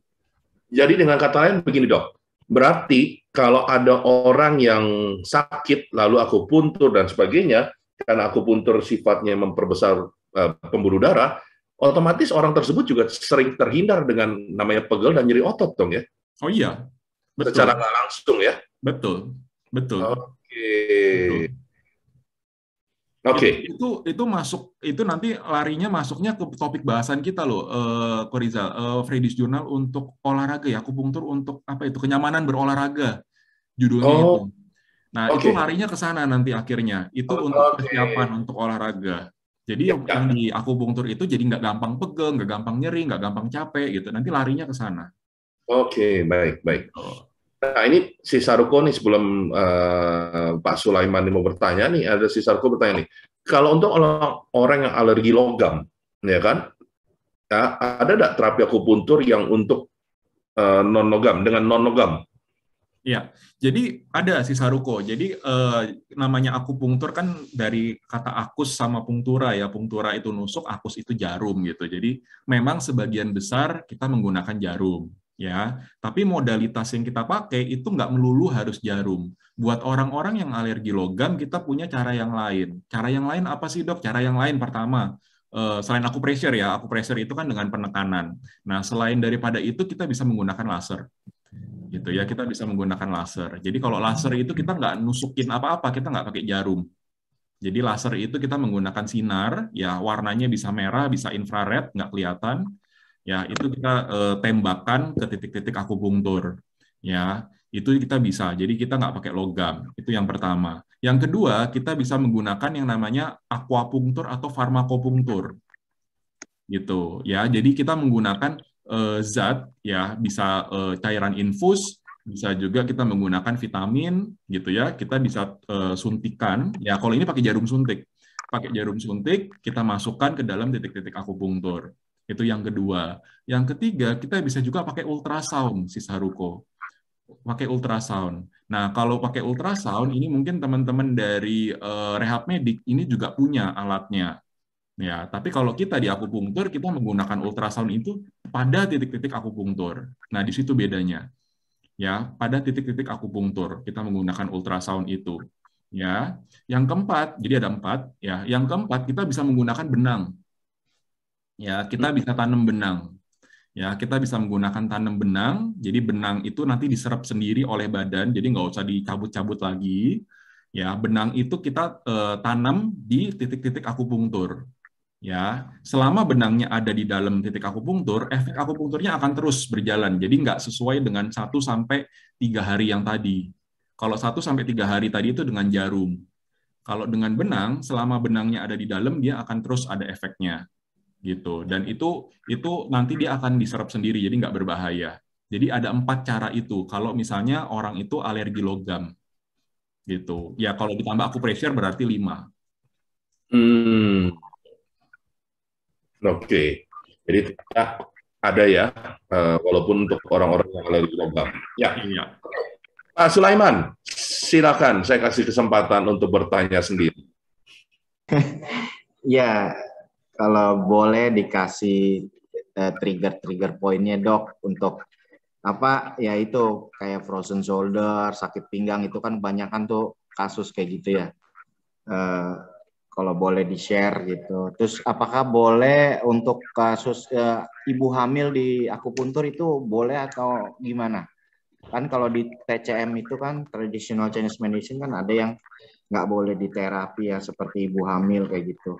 Jadi dengan kata lain begini, Dok. Berarti kalau ada orang yang sakit lalu akupuntur dan sebagainya, karena akupuntur sifatnya memperbesar pembuluh darah, otomatis orang tersebut juga sering terhindar dengan namanya pegel dan nyeri otot dong ya? Oh iya, betul. Secara nggak langsung ya? Betul. Oke. Itu masuk, itu nanti larinya masuknya ke topik bahasan kita loh, Korizal, Freddy's Journal untuk olahraga ya, akupunktur untuk apa itu, kenyamanan berolahraga, judulnya itu. Nah, itu larinya ke sana nanti akhirnya, itu untuk persiapan untuk olahraga. Jadi yang di akupunktur itu jadi nggak gampang pegel, nggak gampang nyeri, nggak gampang capek gitu. Nanti larinya ke sana. Oke, baik. Nah, ini si Saruko nih sebelum Pak Sulaiman mau bertanya nih, ada si Saruko bertanya nih. Kalau untuk orang yang alergi logam, ya kan? Ya, ada nggak terapi akupuntur yang untuk non-logam dengan non-logam? Ya, jadi ada si Saruko. Jadi namanya akupunktur kan dari kata akus sama punktura ya. Punktura itu nusuk, akus itu jarum gitu. Jadi memang sebagian besar kita menggunakan jarum ya. Tapi modalitas yang kita pakai itu nggak melulu harus jarum. Buat orang-orang yang alergi logam kita punya cara yang lain. Cara yang lain apa sih, Dok? Cara yang lain pertama, selain acupressure ya. Acupressure itu kan dengan penekanan. Nah, selain daripada itu kita bisa menggunakan laser. Gitu ya, kita bisa menggunakan laser. Jadi kalau laser itu kita nggak nusukin apa-apa, kita nggak pakai jarum. Jadi laser itu kita menggunakan sinar, ya warnanya bisa merah, bisa infrared, nggak kelihatan. Ya itu kita tembakan ke titik-titik akupunktur. Ya itu kita bisa. Jadi kita nggak pakai logam. Itu yang pertama. Yang kedua kita bisa menggunakan yang namanya akupunktur atau farmakopunktur. Gitu ya. Jadi kita menggunakan zat ya, bisa cairan infus, bisa juga kita menggunakan vitamin gitu ya, kita bisa suntikan ya. Kalau ini pakai jarum suntik kita masukkan ke dalam titik-titik akupunktur. Itu yang kedua. Yang ketiga kita bisa juga pakai ultrasound si Saruko, pakai ultrasound. Nah kalau pakai ultrasound ini mungkin teman-teman dari rehab medik ini juga punya alatnya. Ya, tapi kalau kita di akupunktur, kita menggunakan ultrasound itu pada titik-titik akupunktur. Nah, di situ bedanya. Ya, pada titik-titik akupunktur, kita menggunakan ultrasound itu. Ya, yang keempat, jadi ada 4. Ya, yang keempat kita bisa menggunakan benang. Ya, kita bisa tanam benang. Ya, kita bisa menggunakan tanam benang. Jadi benang itu nanti diserap sendiri oleh badan, jadi nggak usah dicabut-cabut lagi. Ya, benang itu kita tanam di titik-titik akupunktur. Ya, selama benangnya ada di dalam titik akupunktur, efek akupunkturnya akan terus berjalan. Jadi nggak sesuai dengan 1 sampai 3 hari yang tadi. Kalau 1 sampai 3 hari tadi itu dengan jarum. Kalau dengan benang, selama benangnya ada di dalam, dia akan terus ada efeknya, gitu. Dan itu nanti dia akan diserap sendiri, jadi nggak berbahaya. Jadi ada 4 cara itu. Kalau misalnya orang itu alergi logam, gitu. Ya kalau ditambah acupressure berarti 5. Oke. Jadi ada ya, walaupun untuk orang-orang yang alergi logam. Ya. Iya. Pak Sulaiman, silakan. Saya kasih kesempatan untuk bertanya sendiri. Ya, kalau boleh dikasih trigger poinnya dok untuk apa ya itu kayak frozen shoulder, sakit pinggang itu kan kebanyakan tuh kasus kayak gitu ya. Kalau boleh di-share gitu. Terus apakah boleh untuk kasus ibu hamil di akupuntur itu boleh atau gimana? Kan kalau di TCM itu kan traditional Chinese medicine kan ada yang nggak boleh diterapi ya seperti ibu hamil kayak gitu.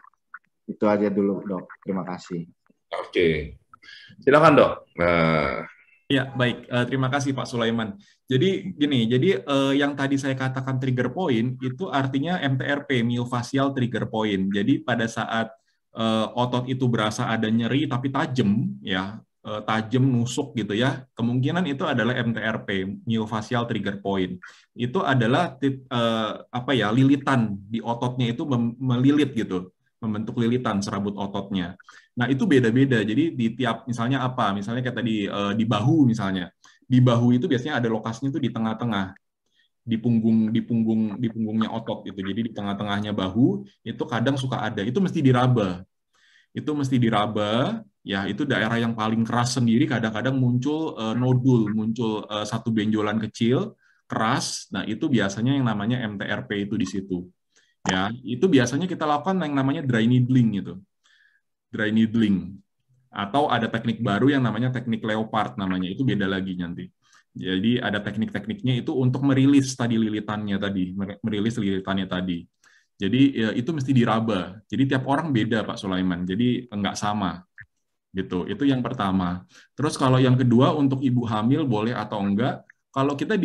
Itu aja dulu dok. Terima kasih. Oke. Silakan dok. Ya, baik. Terima kasih Pak Sulaiman. Jadi gini, yang tadi saya katakan trigger point itu artinya MTRP, myofascial trigger point. Jadi pada saat otot itu berasa ada nyeri tapi tajam, ya, tajam nusuk gitu ya, kemungkinan itu adalah MTRP, myofascial trigger point. Itu adalah lilitan di ototnya itu melilit gitu, membentuk lilitan serabut ototnya. Nah, itu beda-beda. Jadi di tiap misalnya apa? Misalnya kayak tadi di bahu misalnya. Di bahu itu biasanya ada lokasinya itu di tengah-tengah, di punggungnya otot itu. Jadi di tengah-tengahnya bahu itu kadang suka ada. Itu mesti diraba. Ya, itu daerah yang paling keras sendiri kadang-kadang muncul nodul, muncul satu benjolan kecil keras. Nah, itu biasanya yang namanya MTRP itu di situ. Ya, itu biasanya kita lakukan yang namanya dry needling itu. Dry needling. Atau ada teknik baru yang namanya teknik leopard namanya, itu beda lagi nanti. Jadi ada teknik-tekniknya itu untuk merilis tadi lilitannya tadi, merilis lilitannya tadi. Jadi ya, itu mesti diraba. Jadi tiap orang beda Pak Sulaiman, jadi enggak sama. Gitu. Itu yang pertama. Terus kalau yang kedua untuk ibu hamil boleh atau enggak? Kalau kita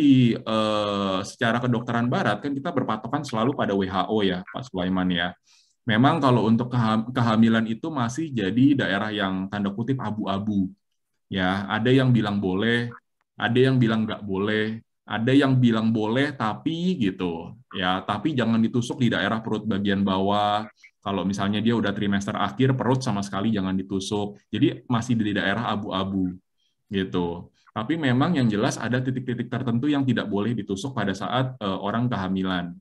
secara kedokteran barat kan kita berpatokan selalu pada WHO ya Pak Sulaiman ya. Memang kalau untuk kehamilan itu masih jadi daerah yang tanda kutip abu-abu. Ya, ada yang bilang boleh, ada yang bilang nggak boleh, ada yang bilang boleh tapi gitu. Ya, tapi jangan ditusuk di daerah perut bagian bawah. Kalau misalnya dia udah trimester akhir, perut sama sekali jangan ditusuk. Jadi masih di daerah abu-abu gitu. Tapi memang yang jelas ada titik-titik tertentu yang tidak boleh ditusuk pada saat orang kehamilan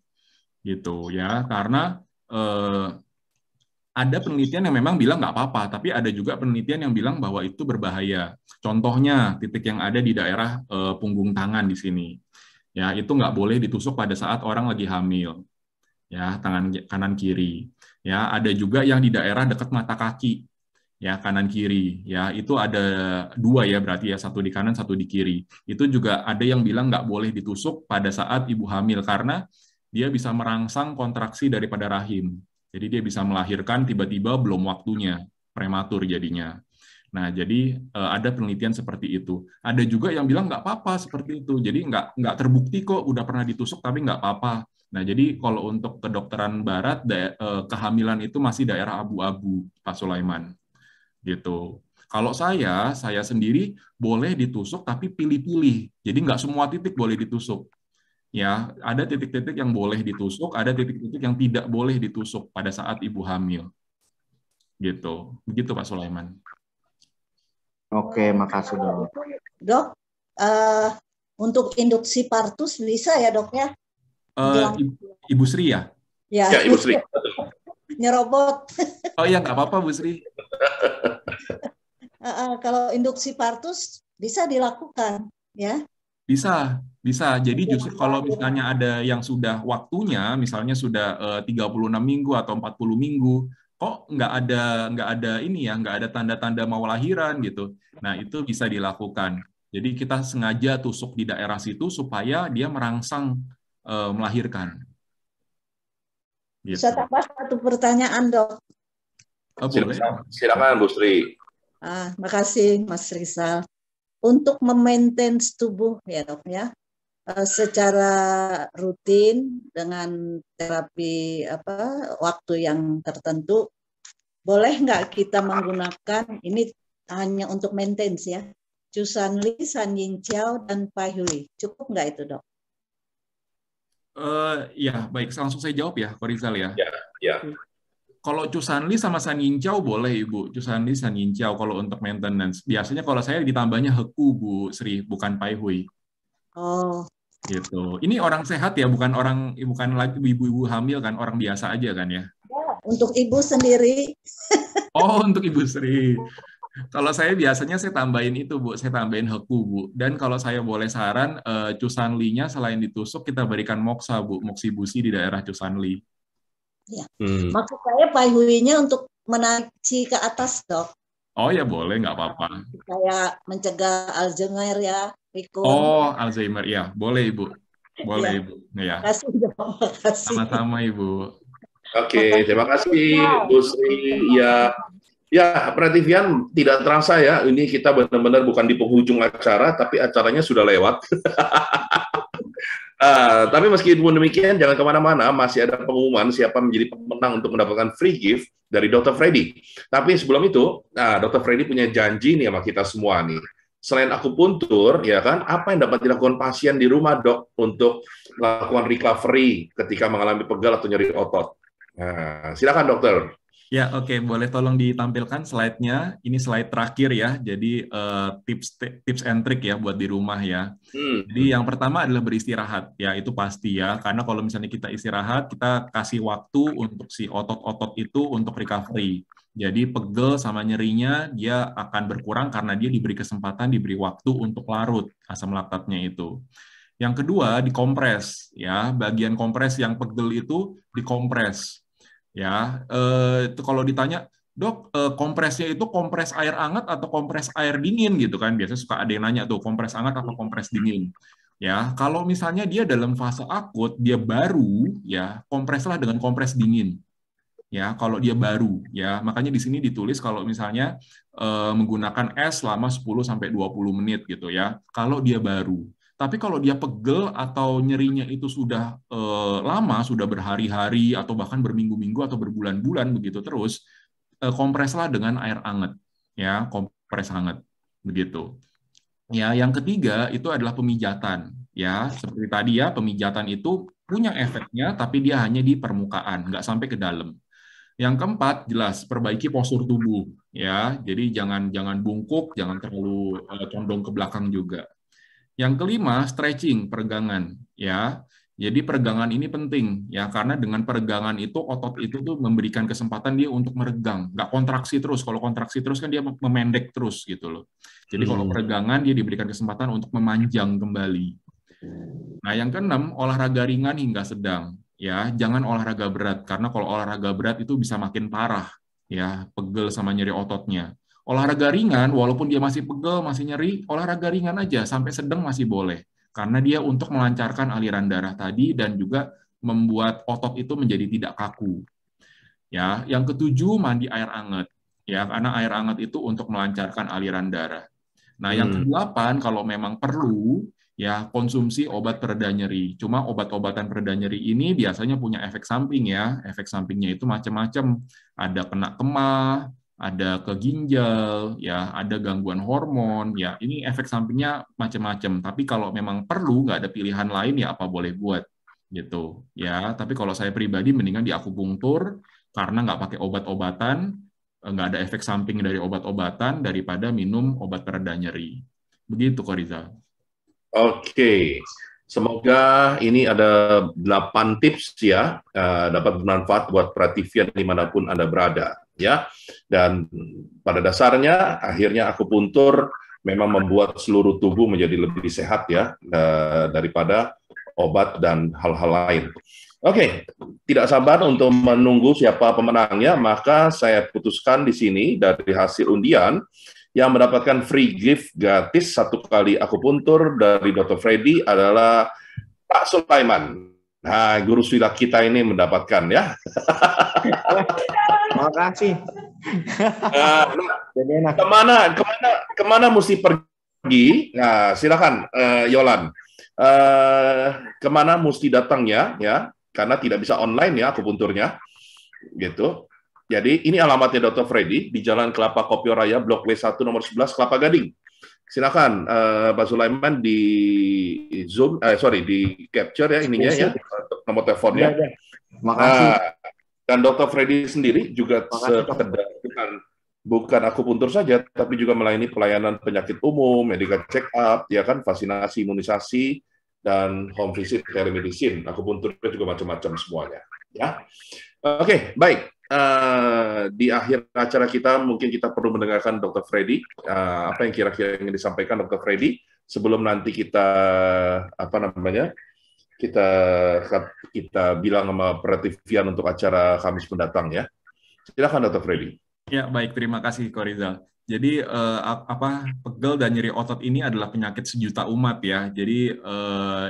gitu ya, karena ada penelitian yang memang bilang nggak apa-apa, tapi ada juga penelitian yang bilang bahwa itu berbahaya. Contohnya titik yang ada di daerah punggung tangan di sini, ya itu nggak boleh ditusuk pada saat orang lagi hamil, ya tangan kanan kiri. Ya ada juga yang di daerah dekat mata kaki, ya kanan kiri, ya itu ada 2 ya berarti ya, satu di kanan satu di kiri. Itu juga ada yang bilang nggak boleh ditusuk pada saat ibu hamil karena dia bisa merangsang kontraksi daripada rahim. Jadi dia bisa melahirkan tiba-tiba belum waktunya, prematur jadinya. Nah, jadi ada penelitian seperti itu. Ada juga yang bilang nggak apa-apa seperti itu. Jadi nggak terbukti kok udah pernah ditusuk tapi nggak apa-apa. Nah, jadi kalau untuk kedokteran barat, kehamilan itu masih daerah abu-abu, Pak Sulaiman. Gitu. Kalau saya sendiri boleh ditusuk tapi pilih-pilih. Jadi nggak semua titik boleh ditusuk. Ya, ada titik-titik yang boleh ditusuk, ada titik-titik yang tidak boleh ditusuk pada saat ibu hamil. Gitu. Begitu Pak Sulaiman. Oke, makasih dok. Dok, untuk induksi partus bisa ya dok ya? Ibu Sri ya? Ya, Ibu Sri. Nyerobot. Oh iya, nggak apa-apa Bu Sri. Kalau induksi partus bisa dilakukan ya? Bisa, bisa. Jadi justru kalau misalnya ada yang sudah waktunya, misalnya sudah 36 minggu atau 40 minggu, kok nggak ada ini ya, nggak ada tanda-tanda mau lahiran gitu. Nah, itu bisa dilakukan. Jadi kita sengaja tusuk di daerah situ supaya dia merangsang melahirkan. Gitu. Bisa tambah satu pertanyaan, Dok? Boleh. Silakan Bu Sri. Makasih Mas Rizal. Untuk memaintain tubuh ya Dok ya, secara rutin dengan terapi waktu yang tertentu, boleh nggak kita menggunakan ini hanya untuk maintenance ya, Cusanli, San Yin Chiao, dan Pai Hui. Cukup nggak itu Dok? Ya, baik. Langsung saya jawab ya, Ko Rizal ya. Ya. Kalau Cusanli sama San Yin Chiao boleh, Ibu. Cusanli, San Yin Chiao kalau untuk maintenance. Biasanya kalau saya ditambahnya Heku, Bu Sri, bukan Pai Hui. Oh. Gitu. Ini orang sehat ya, bukan lagi ibu-ibu hamil kan, orang biasa aja kan ya. Untuk Ibu sendiri. Oh, untuk Ibu Sri. Kalau saya biasanya saya tambahin itu, Bu. Saya tambahin Heku, Bu. Dan kalau saya boleh saran, Cusanli-nya selain ditusuk, kita berikan moksa, Bu. Moksibusi di daerah Cusanli. Ya. Maksud saya Pai Hui-nya untuk menarik ke atas, Dok. Oh ya boleh, nggak apa-apa. Kayak mencegah Alzheimer ya, Riko. Oh, Alzheimer, ya. Boleh, Ibu. Boleh, Ibu. Ya. Makasih, Dok. Makasih. Sama-sama, Ibu. Oke, terima kasih Bu Sri. Ya, Prativian tidak terasa ya, ini kita benar-benar bukan di penghujung acara, tapi acaranya sudah lewat. Tapi meskipun demikian, jangan kemana-mana, masih ada pengumuman siapa menjadi pemenang untuk mendapatkan free gift dari Dr. Freddy. Tapi sebelum itu, Dr. Freddy punya janji nih sama kita semua nih. Selain akupuntur, ya kan, apa yang dapat dilakukan pasien di rumah, Dok, untuk melakukan recovery ketika mengalami pegal atau nyeri otot? Nah, silakan, Dokter. Ya, oke. Boleh tolong ditampilkan slide-nya. Ini slide terakhir ya. Jadi tips and trick ya buat di rumah ya. Jadi yang pertama adalah beristirahat. Ya, itu pasti ya. Karena kalau misalnya kita istirahat, kita kasih waktu untuk si otot-otot itu untuk recovery. Jadi pegel sama nyerinya dia akan berkurang karena dia diberi kesempatan, diberi waktu untuk larut asam laktatnya itu. Yang kedua, dikompres ya. Bagian kompres yang pegel itu dikompres. Ya, itu kalau ditanya, Dok, kompresnya itu kompres air hangat atau kompres air dingin gitu kan? Biasanya suka ada yang nanya tuh, kompres hangat atau kompres dingin. Ya, kalau misalnya dia dalam fase akut, dia baru, ya, kompreslah dengan kompres dingin. Ya, kalau dia baru, ya, makanya di sini ditulis kalau misalnya menggunakan es selama 10-20 menit gitu ya. Kalau dia baru. Tapi kalau dia pegel atau nyerinya itu sudah lama, sudah berhari-hari atau bahkan berminggu-minggu atau berbulan-bulan begitu terus, kompreslah dengan air hangat, ya, kompres hangat, begitu. Ya, yang ketiga itu adalah pemijatan, ya, seperti tadi ya, pemijatan itu punya efeknya, tapi dia hanya di permukaan, nggak sampai ke dalam. Yang keempat, jelas perbaiki postur tubuh, ya, jadi jangan bungkuk, jangan terlalu condong ke belakang juga. Yang kelima, stretching, peregangan, ya. Jadi peregangan ini penting, ya, karena dengan peregangan itu otot itu tuh memberikan kesempatan dia untuk meregang, nggak kontraksi terus. Kalau kontraksi terus kan dia memendek terus gitu loh. Jadi kalau peregangan dia diberikan kesempatan untuk memanjang kembali. Nah, yang keenam, olahraga ringan hingga sedang, ya. Jangan olahraga berat karena kalau olahraga berat itu bisa makin parah, ya, pegel sama nyeri ototnya. Olahraga ringan, walaupun dia masih pegel, masih nyeri, olahraga ringan aja, sampai sedang masih boleh. Karena dia untuk melancarkan aliran darah tadi dan juga membuat otot itu menjadi tidak kaku. Ya, yang ketujuh, mandi air hangat. Ya, karena air hangat itu untuk melancarkan aliran darah. Nah, yang kedelapan, kalau memang perlu, ya, konsumsi obat pereda nyeri. Cuma obat-obatan pereda nyeri ini biasanya punya efek samping ya. Efek sampingnya itu macam-macam. Ada kena kemah, ada ke ginjal, ya, ada gangguan hormon, ya, ini efek sampingnya macam-macam. Tapi kalau memang perlu, nggak ada pilihan lain, ya apa boleh buat, gitu, ya. Tapi kalau saya pribadi mendingan di akupunktur karena nggak pakai obat-obatan, nggak ada efek samping dari obat-obatan daripada minum obat pereda nyeri. Begitu, Ko Rizal. Oke. Semoga ini ada 8 tips ya, dapat bermanfaat buat Prativian dimanapun Anda berada. Ya, dan pada dasarnya akhirnya akupuntur memang membuat seluruh tubuh menjadi lebih sehat ya, daripada obat dan hal-hal lain. Oke, tidak sabar untuk menunggu siapa pemenangnya, maka saya putuskan di sini dari hasil undian yang mendapatkan free gift gratis 1 kali akupuntur dari Dr. Freddy adalah Pak Sulaiman. Nah, guru silat kita ini mendapatkan ya. Terima kasih. Kemana mesti pergi? Nah, silakan Yolan. Kemana mesti datangnya ya? Karena tidak bisa online ya akupunturnya, gitu. Jadi ini alamatnya Dr. Freddy di Jalan Kelapa Kopior Raya, Blok W1 nomor 11 Kelapa Gading. Silakan Pak Sulaiman di Zoom, di capture ya ininya ya, nomor teleponnya. Makasih. Dan Dr. Freddy sendiri juga sekedar bukan akupuntur saja, tapi juga melayani pelayanan penyakit umum, medical check up, ya kan, vaksinasi, imunisasi, dan home visit telemedicine. Akupunturnya juga macam-macam semuanya. Ya, oke, baik. Di akhir acara kita mungkin kita perlu mendengarkan Dr. Freddy, apa yang kira-kira ingin disampaikan Dr. Freddy sebelum nanti kita kita bilang sama Prativian untuk acara Kamis mendatang ya. Silakan Dr. Freddy. Ya, baik, terima kasih Ko Rizal. Jadi pegel dan nyeri otot ini adalah penyakit sejuta umat ya. Jadi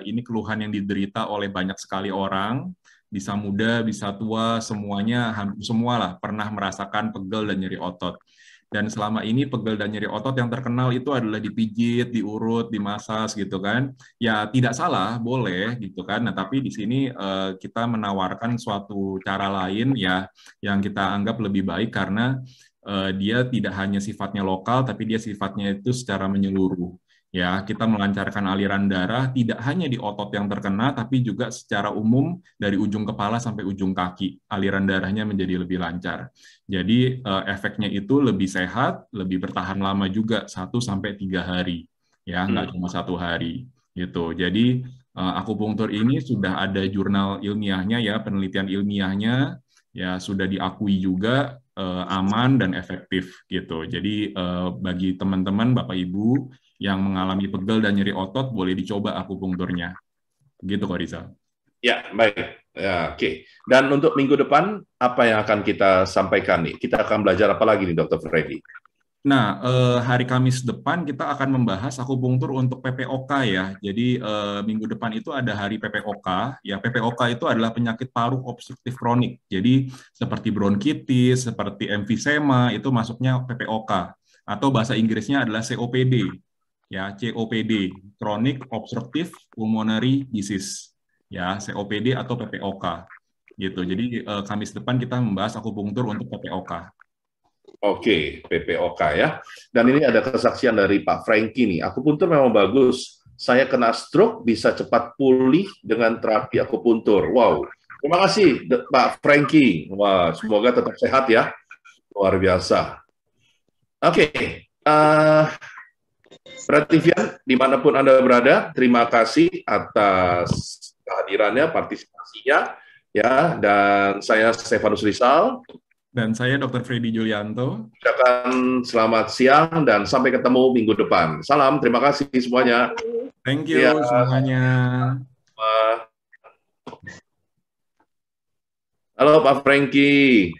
ini keluhan yang diderita oleh banyak sekali orang. Bisa muda, bisa tua, semuanya, hampir semua lah pernah merasakan pegel dan nyeri otot. Dan selama ini pegel dan nyeri otot yang terkenal itu adalah dipijit, diurut, dimasas gitu kan. Ya tidak salah, boleh gitu kan. Nah tapi di sini kita menawarkan suatu cara lain ya yang kita anggap lebih baik karena dia tidak hanya sifatnya lokal, tapi dia sifatnya itu secara menyeluruh. Ya, kita melancarkan aliran darah tidak hanya di otot yang terkena, tapi juga secara umum dari ujung kepala sampai ujung kaki. Aliran darahnya menjadi lebih lancar. Jadi efeknya itu lebih sehat, lebih bertahan lama juga 1-3 hari. Ya, nggak cuma 1 hari. Gitu. Jadi akupunktur ini sudah ada jurnal ilmiahnya ya, penelitian ilmiahnya ya sudah diakui juga aman dan efektif gitu. Jadi bagi teman-teman Bapak Ibu yang mengalami pegel dan nyeri otot boleh dicoba akupunkturnya. Begitu Ko Rizal. Ya, baik. Ya, oke. Dan untuk minggu depan apa yang akan kita sampaikan nih? Kita akan belajar apa lagi nih Dr. Freddy? Nah, hari Kamis depan kita akan membahas akupunktur untuk PPOK ya. Jadi minggu depan itu ada hari PPOK. Ya, PPOK itu adalah penyakit paru obstruktif kronik. Jadi seperti bronkitis, seperti emfisema itu masuknya PPOK. Atau bahasa Inggrisnya adalah COPD. Ya, COPD, Chronic Obstructive Pulmonary Disease. Ya, COPD atau PPOK. Gitu. Jadi Kamis depan kita membahas akupunktur untuk PPOK. Oke, PPOK ya. Dan ini ada kesaksian dari Pak Franky nih. Akupuntur memang bagus. Saya kena stroke bisa cepat pulih dengan terapi akupuntur. Wow. Terima kasih Pak Franky. Wah, semoga tetap sehat ya. Luar biasa. Oke. Prativian, dimanapun Anda berada, terima kasih atas kehadirannya, partisipasinya. Ya, dan saya Stefanus Rizal. Dan saya Dr. Freddy Julianto. Ucapkan selamat siang dan sampai ketemu minggu depan. Salam, terima kasih semuanya. Thank you semuanya. Halo Pak Franky.